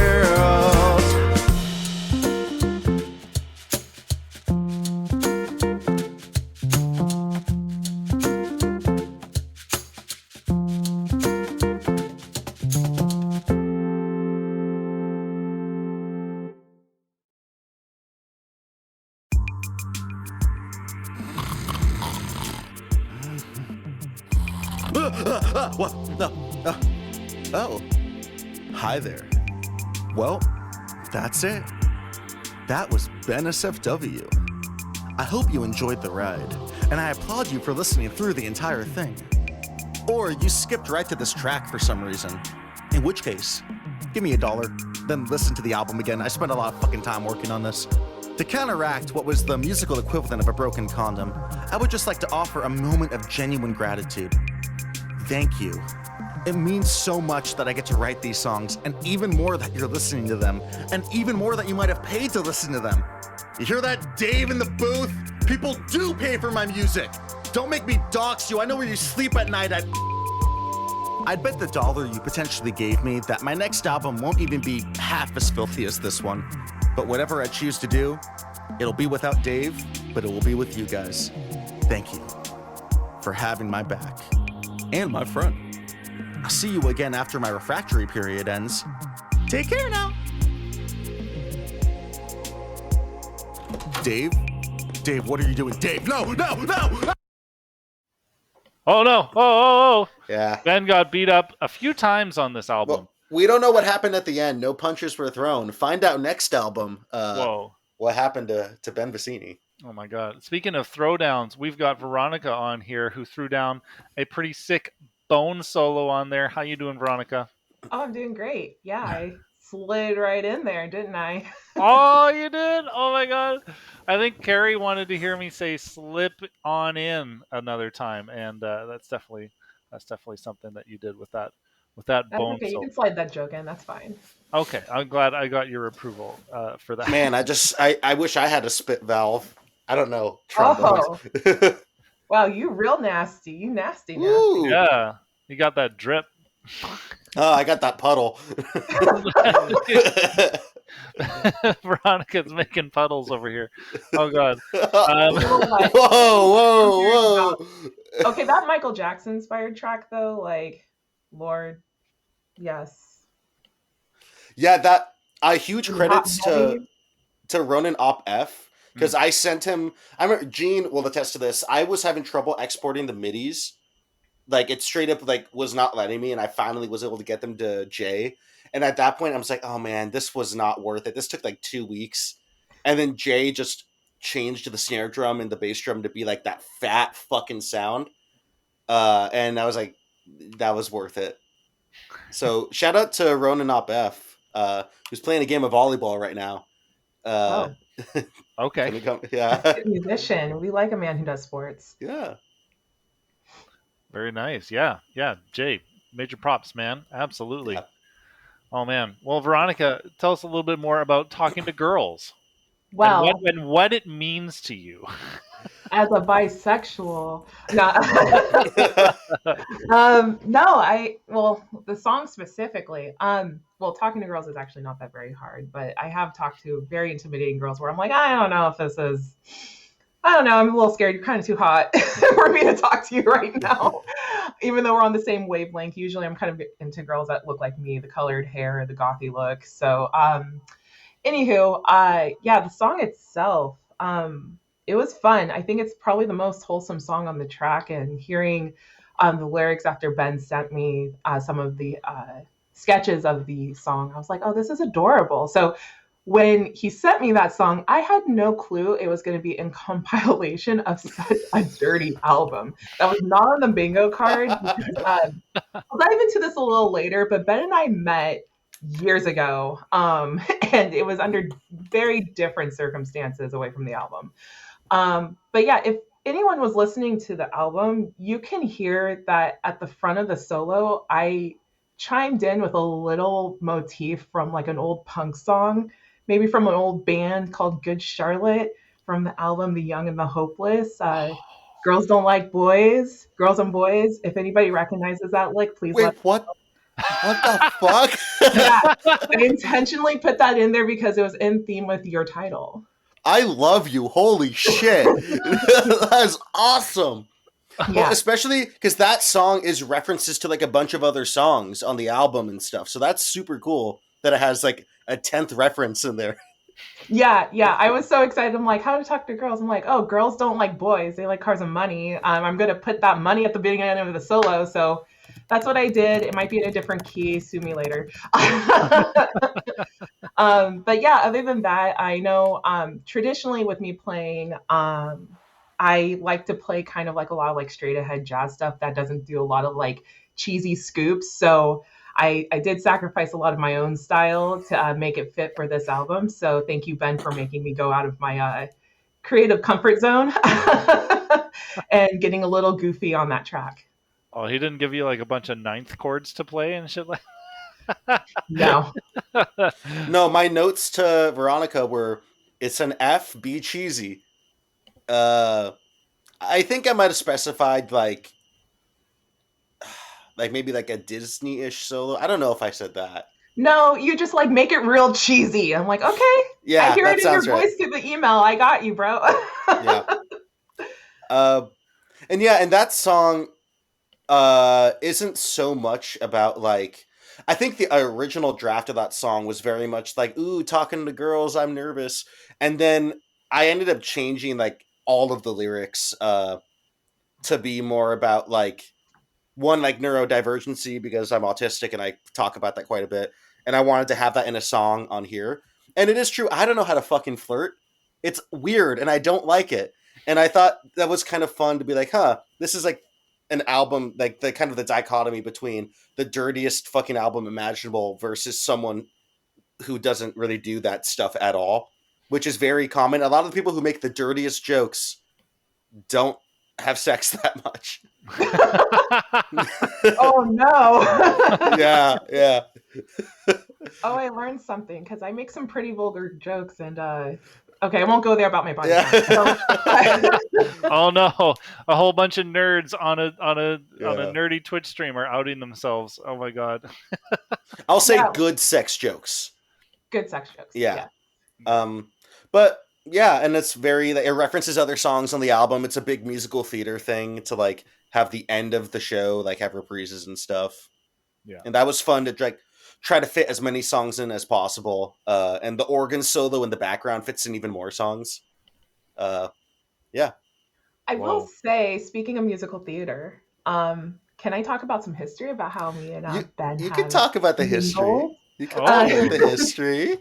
What? No. Oh. Hi there. Well, that's it. That was BenSFW. I hope you enjoyed the ride, and I applaud you for listening through the entire thing. Or you skipped right to this track for some reason. In which case, give me $1, then listen to the album again. I spent a lot of fucking time working on this. To counteract what was the musical equivalent of a broken condom, I would just like to offer a moment of genuine gratitude. Thank you. It means so much that I get to write these songs, and even more that you're listening to them, and even more that you might have paid to listen to them. You hear that, Dave in the booth? People do pay for my music. Don't make me dox you. I know where you sleep at night. I'd bet the $1 you potentially gave me that my next album won't even be half as filthy as this one. But whatever I choose to do, it'll be without Dave, but it will be with you guys. Thank you for having my back and my front. I'll see you again after my refractory period ends. Take care now. Dave? Dave, what are you doing? Dave, no! Oh no! Oh! Yeah. Ben got beat up a few times on this album. Well, we don't know what happened at the end. No punches were thrown. Find out next album. Whoa. What happened to Ben Visini? Oh my God. Speaking of throwdowns, we've got Veronica on here who threw down a pretty sick bone solo on there. How you doing, Veronica? Oh, I'm doing great. Yeah, I slid right in there, didn't I? Oh, you did? Oh my God. I think Carrie wanted to hear me say slip on in another time, and that's definitely something that you did with that That's bone okay. You solo. can slide that joke in. That's fine. Okay, I'm glad I got your approval for that. Man, I wish I had a spit valve. I don't know. Trombones. Oh, wow, you real nasty. You nasty. Ooh. Yeah, you got that drip. Oh, I got that puddle. Veronica's making puddles over here. Oh God. Whoa. Okay, that Michael Jackson inspired track though, like, Lord, yes. Yeah, that huge Really credits hot and heavy. to Ronan Op F, because I sent him. I remember Gene will attest to this. I was having trouble exporting the midis. Like, it straight up like was not letting me, and I finally was able to get them to Jay. And at that point, I was like, "Oh man, this was not worth it. This took like 2 weeks." And then Jay just changed the snare drum and the bass drum to be like that fat fucking sound. And I was like, that was worth it. So shout out to Ronan Op F, who's playing a game of volleyball right now. Okay. Can we come? Yeah. Good musician. We like a man who does sports. Yeah. Very nice. Yeah. Jay, major props, man. Absolutely. Yeah. Oh man. Well, Veronica, tell us a little bit more about talking to girls. Well, and what it means to you. as a bisexual, no, well, the song specifically, well, talking to girls is actually not that very hard, but I have talked to very intimidating girls where I'm like, I don't know if this is, I don't know, I'm a little scared. You're kind of too hot for me to talk to you right now. Even though we're on the same wavelength, usually I'm kind of into girls that look like me, the colored hair, the gothy look. So, anywho, yeah, the song itself, it was fun. I think it's probably the most wholesome song on the track, and hearing the lyrics after Ben sent me some of the sketches of the song, I was like, oh, this is adorable. So when he sent me that song, I had no clue it was going to be in compilation of such a dirty album. That was not on the bingo card. Because, I'll dive into this a little later, but Ben and I met years ago, and it was under very different circumstances away from the album. But yeah, if anyone was listening to the album, you can hear that at the front of the solo, I chimed in with a little motif from like an old punk song, maybe from an old band called Good Charlotte from the album The Young and the Hopeless. Girls Don't Like Boys, Girls and Boys. If anybody recognizes that lick, please let. What? What the fuck? Yeah, I intentionally put that in there because it was in theme with your title. I love you. Holy shit. That's awesome. Yeah. Well, especially because that song is references to like a bunch of other songs on the album and stuff. So that's super cool that it has like a 10th reference in there. Yeah. I was so excited. I'm like, how to talk to girls? I'm like, oh, girls don't like boys. They like cars and money. I'm going to put that money at the beginning of the solo. So that's what I did. It might be in a different key. Sue me later. But yeah, other than that, I know traditionally with me playing, I like to play kind of like a lot of like straight ahead jazz stuff that doesn't do a lot of like cheesy scoops. So I did sacrifice a lot of my own style to make it fit for this album. So thank you, Ben, for making me go out of my creative comfort zone and getting a little goofy on that track. Oh, he didn't give you like a bunch of ninth chords to play and shit like. No. No, my notes to Veronica were, it's an F, be cheesy. I think I might have specified like maybe like a Disney-ish solo. I don't know if I said that. No, you just like make it real cheesy. I'm like, okay. Yeah, I hear that it in your sounds right. voice through the email. I got you, bro. Yeah. And that song isn't so much about like, I think the original draft of that song was very much like, ooh, talking to girls, I'm nervous. And then I ended up changing like all of the lyrics to be more about like, one, like neurodivergency, because I'm autistic and I talk about that quite a bit. And I wanted to have that in a song on here. And it is true, I don't know how to fucking flirt. It's weird and I don't like it. And I thought that was kind of fun to be like, this is like an album, like the kind of the dichotomy between the dirtiest fucking album imaginable versus someone who doesn't really do that stuff at all, which is very common. A lot of the people who make the dirtiest jokes don't have sex that much. Oh no. Yeah. Oh, I learned something because I make some pretty vulgar jokes and okay, I won't go there about my body. Oh no, a whole bunch of nerds on a nerdy Twitch stream are outing themselves. Oh my god. I'll say good sex jokes. Good sex jokes. Yeah. But yeah, and it's very, it references other songs on the album. It's a big musical theater thing to like have the end of the show like have reprises and stuff. Yeah. And that was fun to like try to fit as many songs in as possible. And the organ solo in the background fits in even more songs. Yeah. I will say, speaking of musical theater, can I talk about some history about how me and Ben You can talk about the history. You can talk about the history.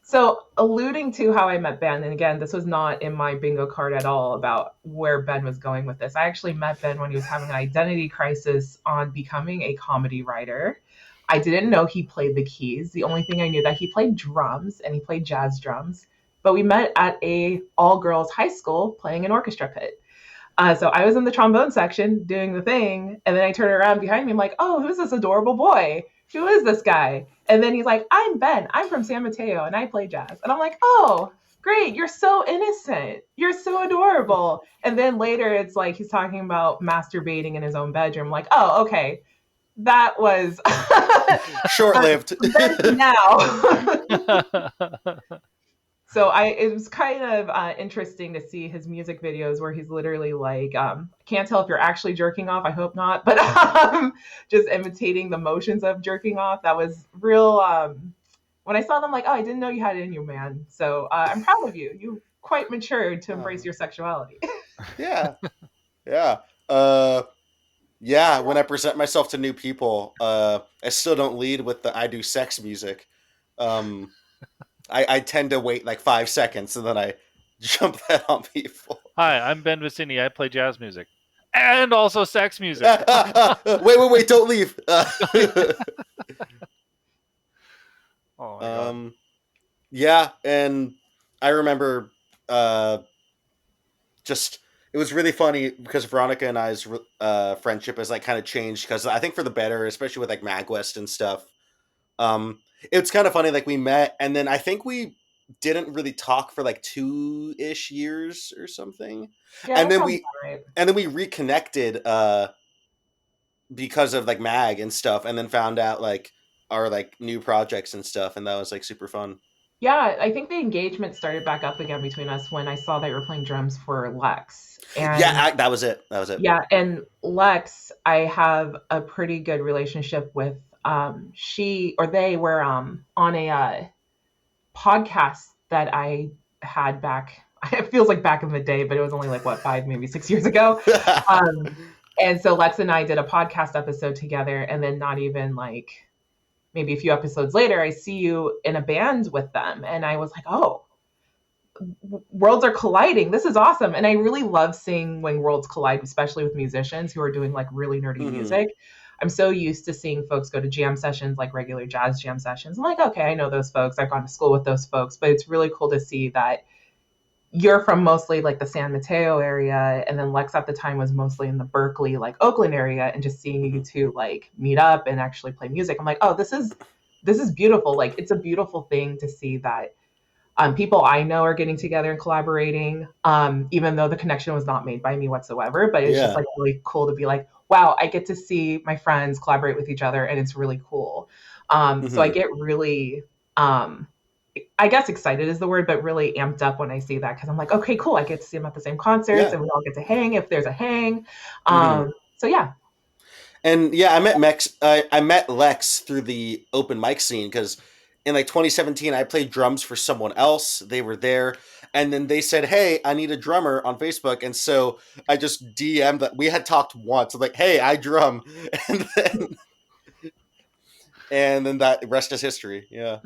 So, alluding to how I met Ben, and again, this was not in my bingo card at all about where Ben was going with this. I actually met Ben when he was having an identity crisis on becoming a comedy writer. I didn't know he played the keys. The only thing I knew that he played drums, and he played jazz drums. But we met at a all-girls high school playing an orchestra pit. So I was in the trombone section doing the thing, and then I turn around behind me. I'm like, oh, who's this adorable boy? Who is this guy? And then he's like, I'm Ben. I'm from San Mateo, and I play jazz. And I'm like, oh, great. You're so innocent. You're so adorable. And then later it's like he's talking about masturbating in his own bedroom. I'm like, oh, okay. That was short-lived. Now. So it was kind of interesting to see his music videos where he's literally like, can't tell if you're actually jerking off. I hope not, but just imitating the motions of jerking off. That was real. When I saw them, like, oh, I didn't know you had it in you, man. So I'm proud of you. You quite matured to embrace your sexuality. Yeah. When I present myself to new people, I still don't lead with the I do sex music. I tend to wait like 5 seconds and then I jump that on people. Hi, I'm Ben Visini. I play jazz music and also sex music. Wait! Don't leave. Yeah, and I remember just it was really funny because Veronica and I's friendship has like kind of changed because I think for the better, especially with like MagWest and stuff. It's kind of funny, like we met and then I think we didn't really talk for like 2-ish years or something. Yeah, and then we reconnected because of like Mag and stuff, and then found out like our like new projects and stuff, and that was like super fun. Yeah, I think the engagement started back up again between us when I saw that you were playing drums for Lex. And that was it. Yeah, and Lex, I have a pretty good relationship with. They were on a podcast that I had back. It feels like back in the day, but it was only like 5, maybe 6 years ago. And so Lex and I did a podcast episode together, and then not even like maybe a few episodes later, I see you in a band with them, and I was like, oh, worlds are colliding. This is awesome. And I really love seeing when worlds collide, especially with musicians who are doing like really nerdy music. I'm so used to seeing folks go to jam sessions, like regular jazz jam sessions. I'm like, okay, I know those folks. I've gone to school with those folks, but it's really cool to see that you're from mostly like the San Mateo area. And then Lex at the time was mostly in the Berkeley, like Oakland area, and just seeing you two like meet up and actually play music. I'm like, oh, this is beautiful. Like, it's a beautiful thing to see that people I know are getting together and collaborating, even though the connection was not made by me whatsoever. But it's just like really cool to be like, wow, I get to see my friends collaborate with each other, and it's really cool. So I get really, I guess excited is the word, but really amped up when I see that, because I'm like, okay, cool. I get to see them at the same concerts, and we all get to hang if there's a hang. So yeah. And yeah, I met Lex through the open mic scene because in like 2017, I played drums for someone else. They were there. And then they said, hey, I need a drummer on Facebook. And so I just DM'd that. We had talked once. I'm like, hey, I drum. And then that rest is history. Yeah.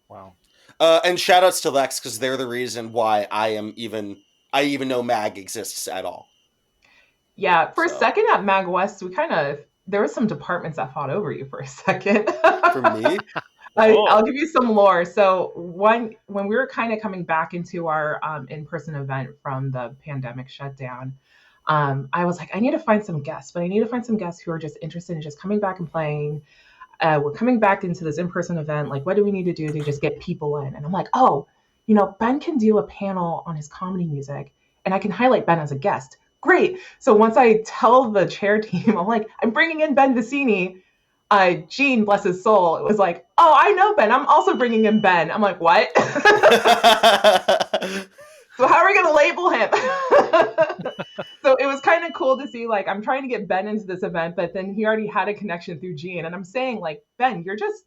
Wow. And shout outs to Lex, because they're the reason why I even know Mag exists at all. Yeah. For a second at Mag West, there was some departments that fought over you for a second. For me? I'll give you some lore. So when we were kind of coming back into our in-person event from the pandemic shutdown, I was like, I need to find some guests, but I need to find some guests who are just interested in just coming back and playing. We're coming back into this in-person event. Like, what do we need to do to just get people in? And I'm like, oh, Ben can do a panel on his comedy music, and I can highlight Ben as a guest. Great. So once I tell the chair team, I'm like, I'm bringing in Ben Visini. Gene, bless his soul, it was like, oh, I know Ben. I'm also bringing in Ben. I'm like, what? So how are we going to label him? So it was kind of cool to see, like, I'm trying to get Ben into this event, but then he already had a connection through Gene. And I'm saying, like, Ben, you're just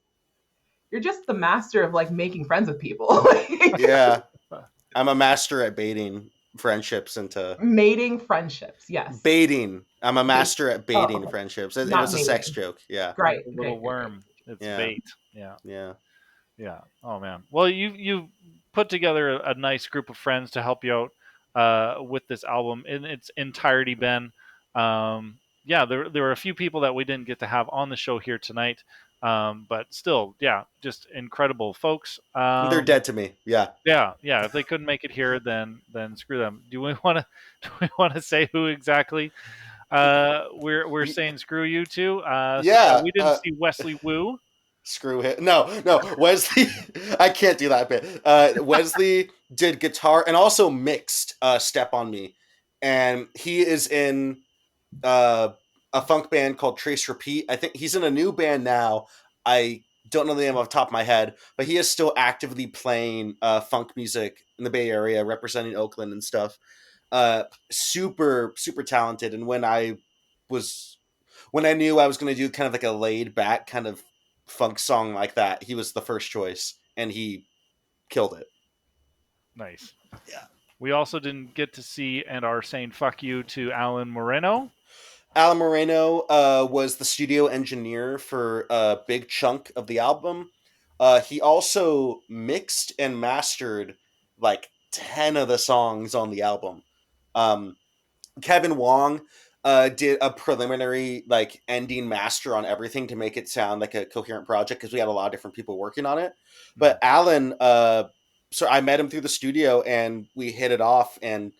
the master of, like, making friends with people. Yeah. I'm a master at baiting friendships into mating friendships. Yes. Baiting. I'm a master at baiting Oh, friendships. It not was a sex mating. joke. Yeah. Right. A little worm. It's Yeah. bait. Yeah. Yeah. Yeah. Oh man. Well, you put together a nice group of friends to help you out with this album in its entirety, Ben. Yeah, there were a few people that we didn't get to have on the show here tonight, but still, yeah, just incredible folks. They're dead to me. Yeah. Yeah. If they couldn't make it here, then screw them. Do we want to say who exactly? We're saying screw you to. Yeah. We didn't see Wesley Wu. Screw him. No. Wesley, I can't do that bit. Wesley did guitar and also mixed Step on Me. And he is in a funk band called Trace Repeat. I think he's in a new band now. I don't know the name off the top of my head, but he is still actively playing funk music in the Bay Area, representing Oakland and stuff. Super, super talented. And when I knew I was going to do kind of like a laid back kind of funk song like that, he was the first choice and he killed it. Nice. Yeah. We also didn't get to see and are saying fuck you to Alan Moreno. Alan Moreno was the studio engineer for a big chunk of the album. He also mixed and mastered like 10 of the songs on the album. Kevin Wong did a preliminary like ending master on everything to make it sound like a coherent project because we had a lot of different people working on it. But Alan, so I met him through the studio and we hit it off, and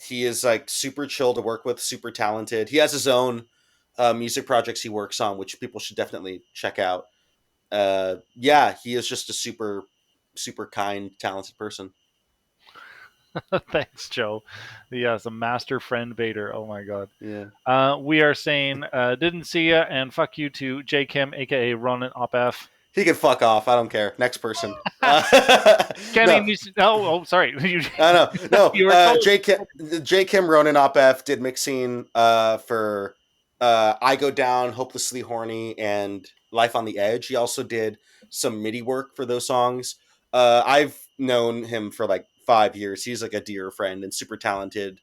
he is like super chill to work with, super talented. He has his own music projects he works on, which people should definitely check out. Yeah, he is just a super, super kind, talented person. Thanks, Joe. Yes, a master friend Vader. Oh my god. Yeah. We are saying didn't see ya and fuck you to J Kim, aka Ronan OpF. He can fuck off. I don't care. Next person. Kenny, sorry. No. J Kim Ronan OpF did mixing for I Go Down, Hopelessly Horny, and Life on the Edge. He also did some MIDI work for those songs. I've known him for like 5 years. He's like a dear friend and super talented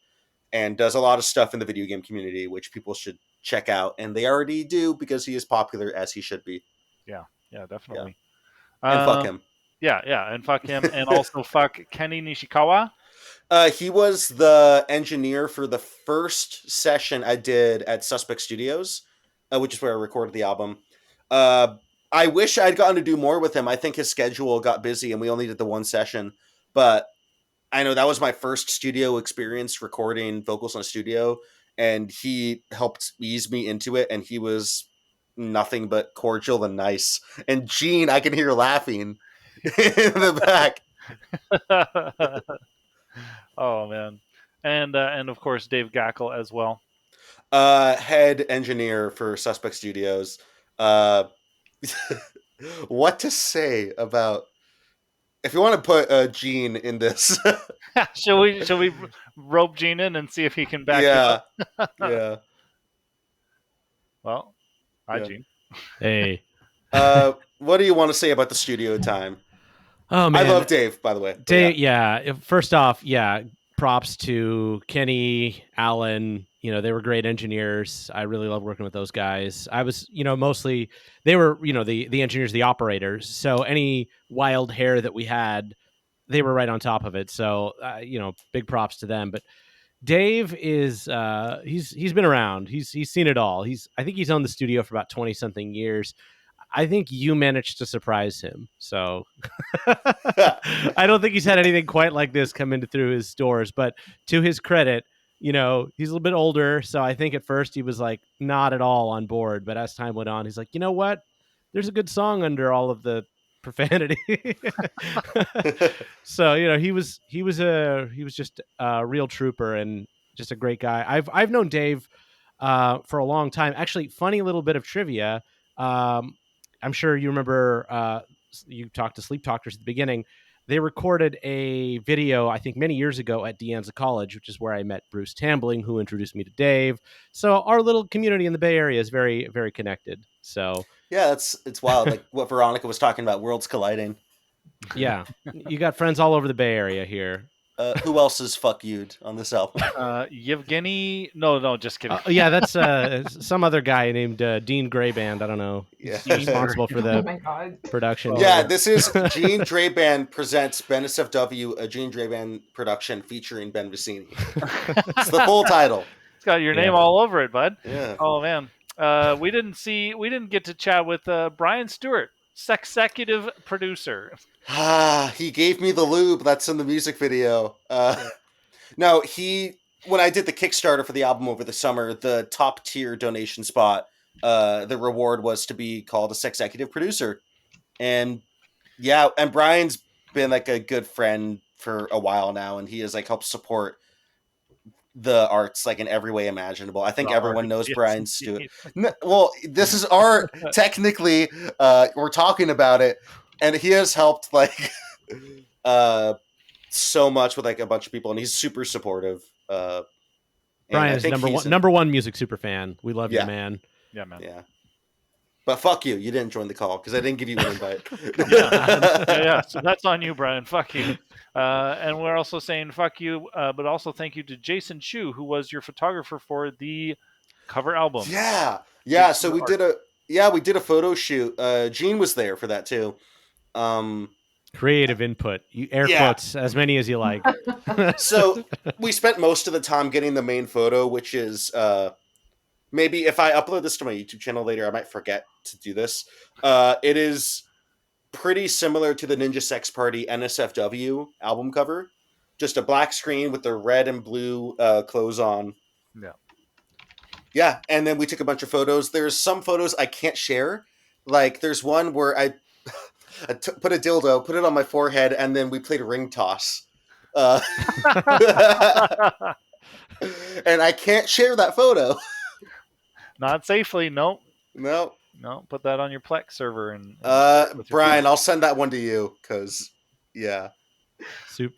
and does a lot of stuff in the video game community, which people should check out. And they already do because he is popular as he should be. Yeah, definitely. Yeah. And fuck him. Yeah, and fuck him. And also fuck Kenny Nishikawa. He was the engineer for the first session I did at Suspect Studios, which is where I recorded the album. I wish I'd gotten to do more with him. I think his schedule got busy and we only did the one session. But I know that was my first studio experience recording vocals in a studio, and he helped ease me into it, and he was nothing but cordial and nice. And Gene, I can hear laughing in the back. Oh man. And of course Dave Gackle as well. Head engineer for Suspect Studios. What to say about, if you want to put Gene in this? Shall we rope Gene in and see if he can back it up? Yeah. Well, hi, Gene. Hey. What do you want to say about the studio time? Oh man, I love Dave, by the way. Dave, yeah. First off, props to Kenny, Alan. They were great engineers. I really love working with those guys. I was, mostly they were, the engineers, the operators. So any wild hair that we had, they were right on top of it. So, big props to them. But Dave is, he's been around. He's seen it all. I think he's owned the studio for about 20 something years. I think you managed to surprise him. So I don't think he's had anything quite like this come into through his doors, but to his credit, he's a little bit older. So I think at first he was like not at all on board, but as time went on, he's like, you know what? There's a good song under all of the profanity. So, he was just a real trooper and just a great guy. I've known Dave for a long time. Actually, funny little bit of trivia. I'm sure you remember you talked to Sleep Talkers at the beginning. They recorded a video, I think, many years ago at De Anza College, which is where I met Bruce Tambling, who introduced me to Dave. So our little community in the Bay Area is very, very connected. So Yeah, it's wild. Like what Veronica was talking about, worlds colliding. yeah, you got friends all over the Bay Area here. Who else is fuck you'd on this album? Yevgeny. No, just kidding. Yeah, that's some other guy named Dean Grayband. I don't know. Yeah. He's responsible for Oh the my god. production. Yeah, this is Gene Drayband presents BenSFW, a Gene Drayband production featuring Ben Visini. It's the full title. It's got your name all over it, bud. Yeah. Oh man. We didn't get to chat with Brian Stewart, executive producer. He gave me the lube that's in the music video. No, when I did the Kickstarter for the album over the summer, the top tier donation spot, the reward was to be called a executive producer. And yeah, and Brian's been like a good friend for a while now, and he has like helped support the arts like in every way imaginable. I think everyone knows Brian Stewart. No, well, this is art. Technically, we're talking about it, and he has helped like so much with like a bunch of people, and he's super supportive. Brian is number one music super fan. We love you, man. Yeah, man. Yeah. But fuck you. You didn't join the call because I didn't give you an invite. yeah. So that's on you, Brian. Fuck you. And we're also saying fuck you, but also thank you to Jason Chu, who was your photographer for the cover album. Yeah. Yeah. So we did a photo shoot. Gene was there for that too. Creative input. You air quotes as many as you like. So we spent most of the time getting the main photo, which is maybe if I upload this to my YouTube channel later, I might forget to do this. It is pretty similar to the Ninja Sex Party NSFW album cover. Just a black screen with the red and blue clothes on. Yeah. Yeah, and then we took a bunch of photos. There's some photos I can't share. Like, there's one where I put a dildo, put it on my forehead, and then we played a ring toss. And I can't share that photo. Not safely, no. No. No, put that on your Plex server. And Brian, I'll send that one to you, because, yeah.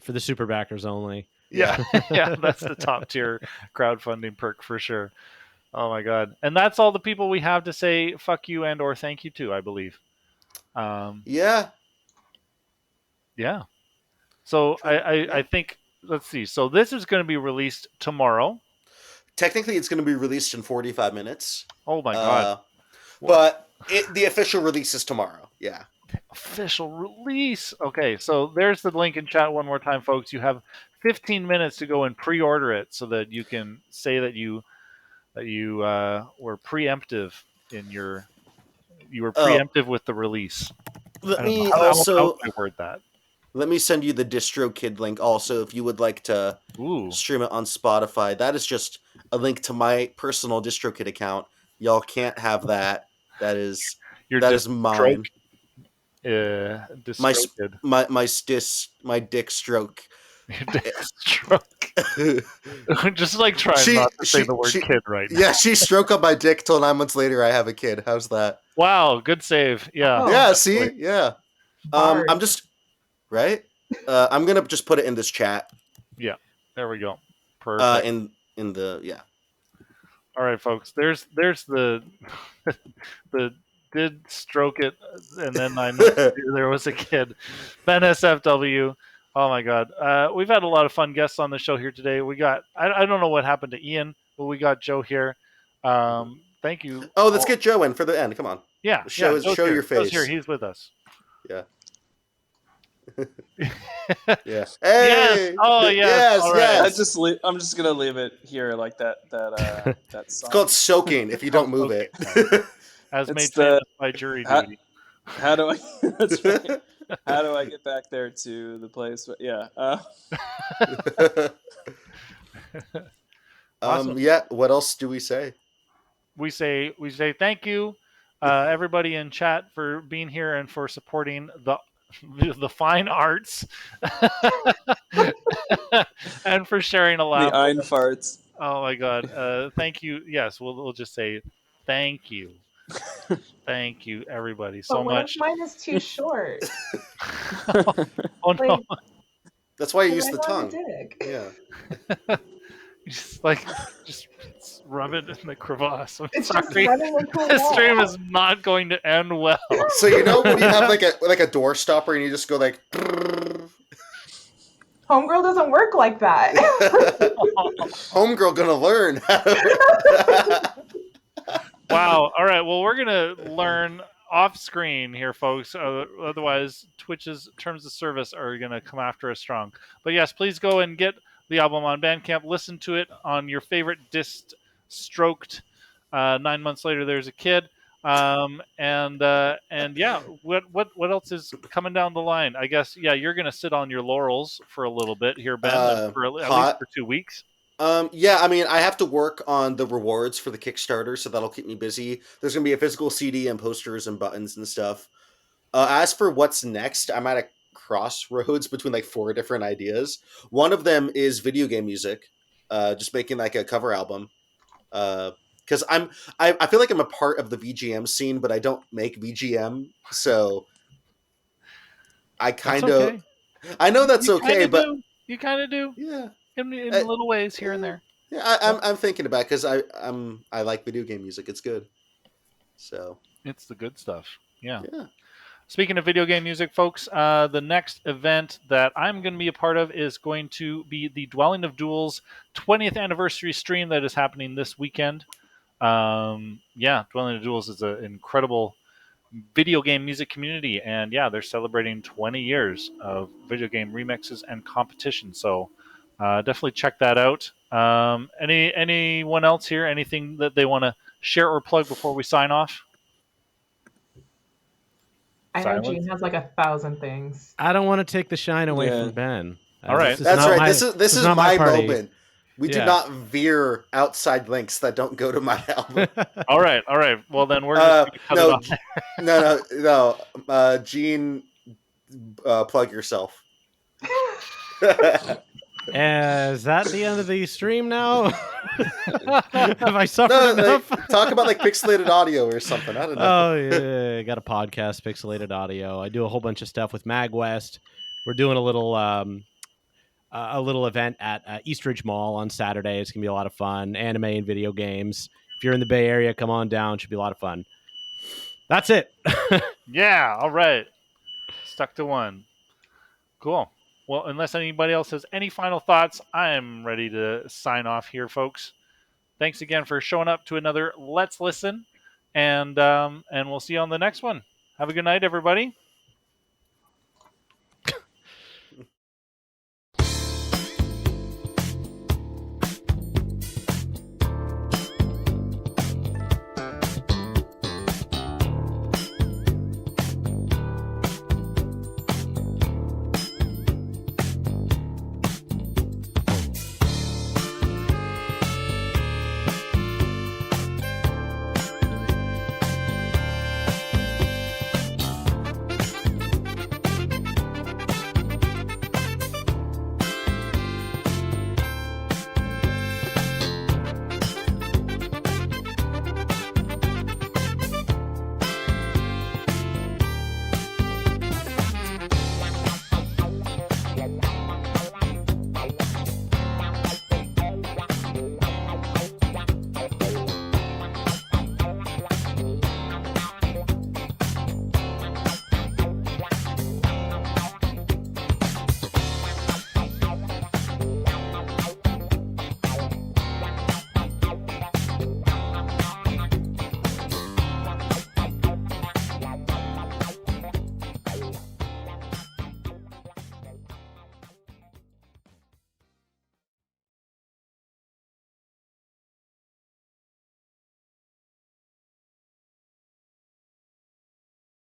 For the super backers only. Yeah, yeah, that's the top tier crowdfunding perk for sure. Oh my god. And that's all the people we have to say fuck you and or thank you to, I believe. Yeah. Yeah. So I think, let's see. So this is going to be released tomorrow. Technically, it's going to be released in 45 minutes. Oh my god. But the official release is tomorrow. Yeah. Official release. Okay, so there's the link in chat one more time, folks. You have 15 minutes to go and pre-order it so that you can say that you were preemptive in you were preemptive with the release. Let me also word that. Let me send you the DistroKid link also if you would like to stream it on Spotify. That is just a link to my personal DistroKid account. Y'all can't have that. That is mine. My dick stroke. Stroke. Just like trying not to say the word kid right now. Yeah, she stroked up my dick till 9 months later I have a kid. How's that? Wow, good save. Yeah. Oh, yeah, see? Yeah. I'm just right? I'm gonna just put it in this chat. Yeah. There we go. Perfect. In the yeah. All right, folks. There's the the did stroke it, and then I knew there was a kid. BenSFW. Oh my God. We've had a lot of fun guests on the show here today. We got I don't know what happened to Ian, but we got Joe here. Thank you. Oh, let's get Joe in for the end. Come on. Yeah. Show your face. Joe's here. He's with us. Yeah. Yeah. Hey. Yes. Oh yes. Yes. I'm just gonna leave it here like that. That song. It's called soaking if you don't move it. As made famous by jury duty. How do I? That's right. How do I get back there to the place? Yeah. Awesome. Yeah. What else do we say? We say thank you, everybody in chat for being here and for supporting the fine arts, and for sharing a lot. The ein farts. Oh my God. Thank you. Yes, we'll just say thank you. Thank you, everybody, But so what much. if mine is too short? Oh no! Like, That's why you use right the on tongue. dick. Yeah. just rub it in the crevasse. I'm It's just sorry. running into a This stream wall. is not going to end well. So you know when you have like a door stopper and you just go like. Homegirl doesn't work like that. Homegirl gonna learn. Wow. All right. Well, we're gonna learn off screen here, folks. Otherwise, Twitch's terms of service are gonna come after us strong. But yes, please go and get the album on Bandcamp. Listen to it on your favorite disc stroked. 9 months later, there's a kid. And yeah, what else is coming down the line? I guess you're gonna sit on your laurels for a little bit here, Ben, for at least hot. for 2 weeks. Yeah, I mean, I have to work on the rewards for the Kickstarter, so that'll keep me busy. There's gonna be a physical CD and posters and buttons and stuff. As for what's next, I'm at a crossroads between like 4 different ideas. One of them is video game music, just making like a cover album. Because I feel like I'm a part of the VGM scene, but I don't make VGM, so I kind of okay. I know that's You okay, kinda but do. You kind of do. yeah, In little ways here and there. Yeah, I'm thinking about it because I like video game music. It's good. So It's the good stuff. Yeah. yeah. Speaking of video game music, folks, the next event that I'm going to be a part of is going to be the Dwelling of Duels 20th anniversary stream that is happening this weekend. Dwelling of Duels is an incredible video game music community, and they're celebrating 20 years of video game remixes and competition. So definitely check that out. Anyone else here? Anything that they want to share or plug before we sign off? I know Gene has like 1,000 things. I don't want to take the shine away from Ben. All right, that's right. This is my party. moment. We do not veer outside links that don't go to my album. All right. Well, then we're just going to cut it off. No. Gene, plug yourself. Is that the end of the stream now? Have I suffered enough? Talk about like pixelated audio or something. I don't know. Oh yeah, got a podcast, pixelated audio. I do a whole bunch of stuff with MagWest. We're doing a little event at Eastridge Mall on Saturday. It's gonna be a lot of fun. Anime and video games. If you're in the Bay Area, come on down. Should be a lot of fun. That's it. Yeah. All right. Stuck to one. Cool. Well, unless anybody else has any final thoughts, I'm ready to sign off here, folks. Thanks again for showing up to another Let's Listen, and we'll see you on the next one. Have a good night, everybody.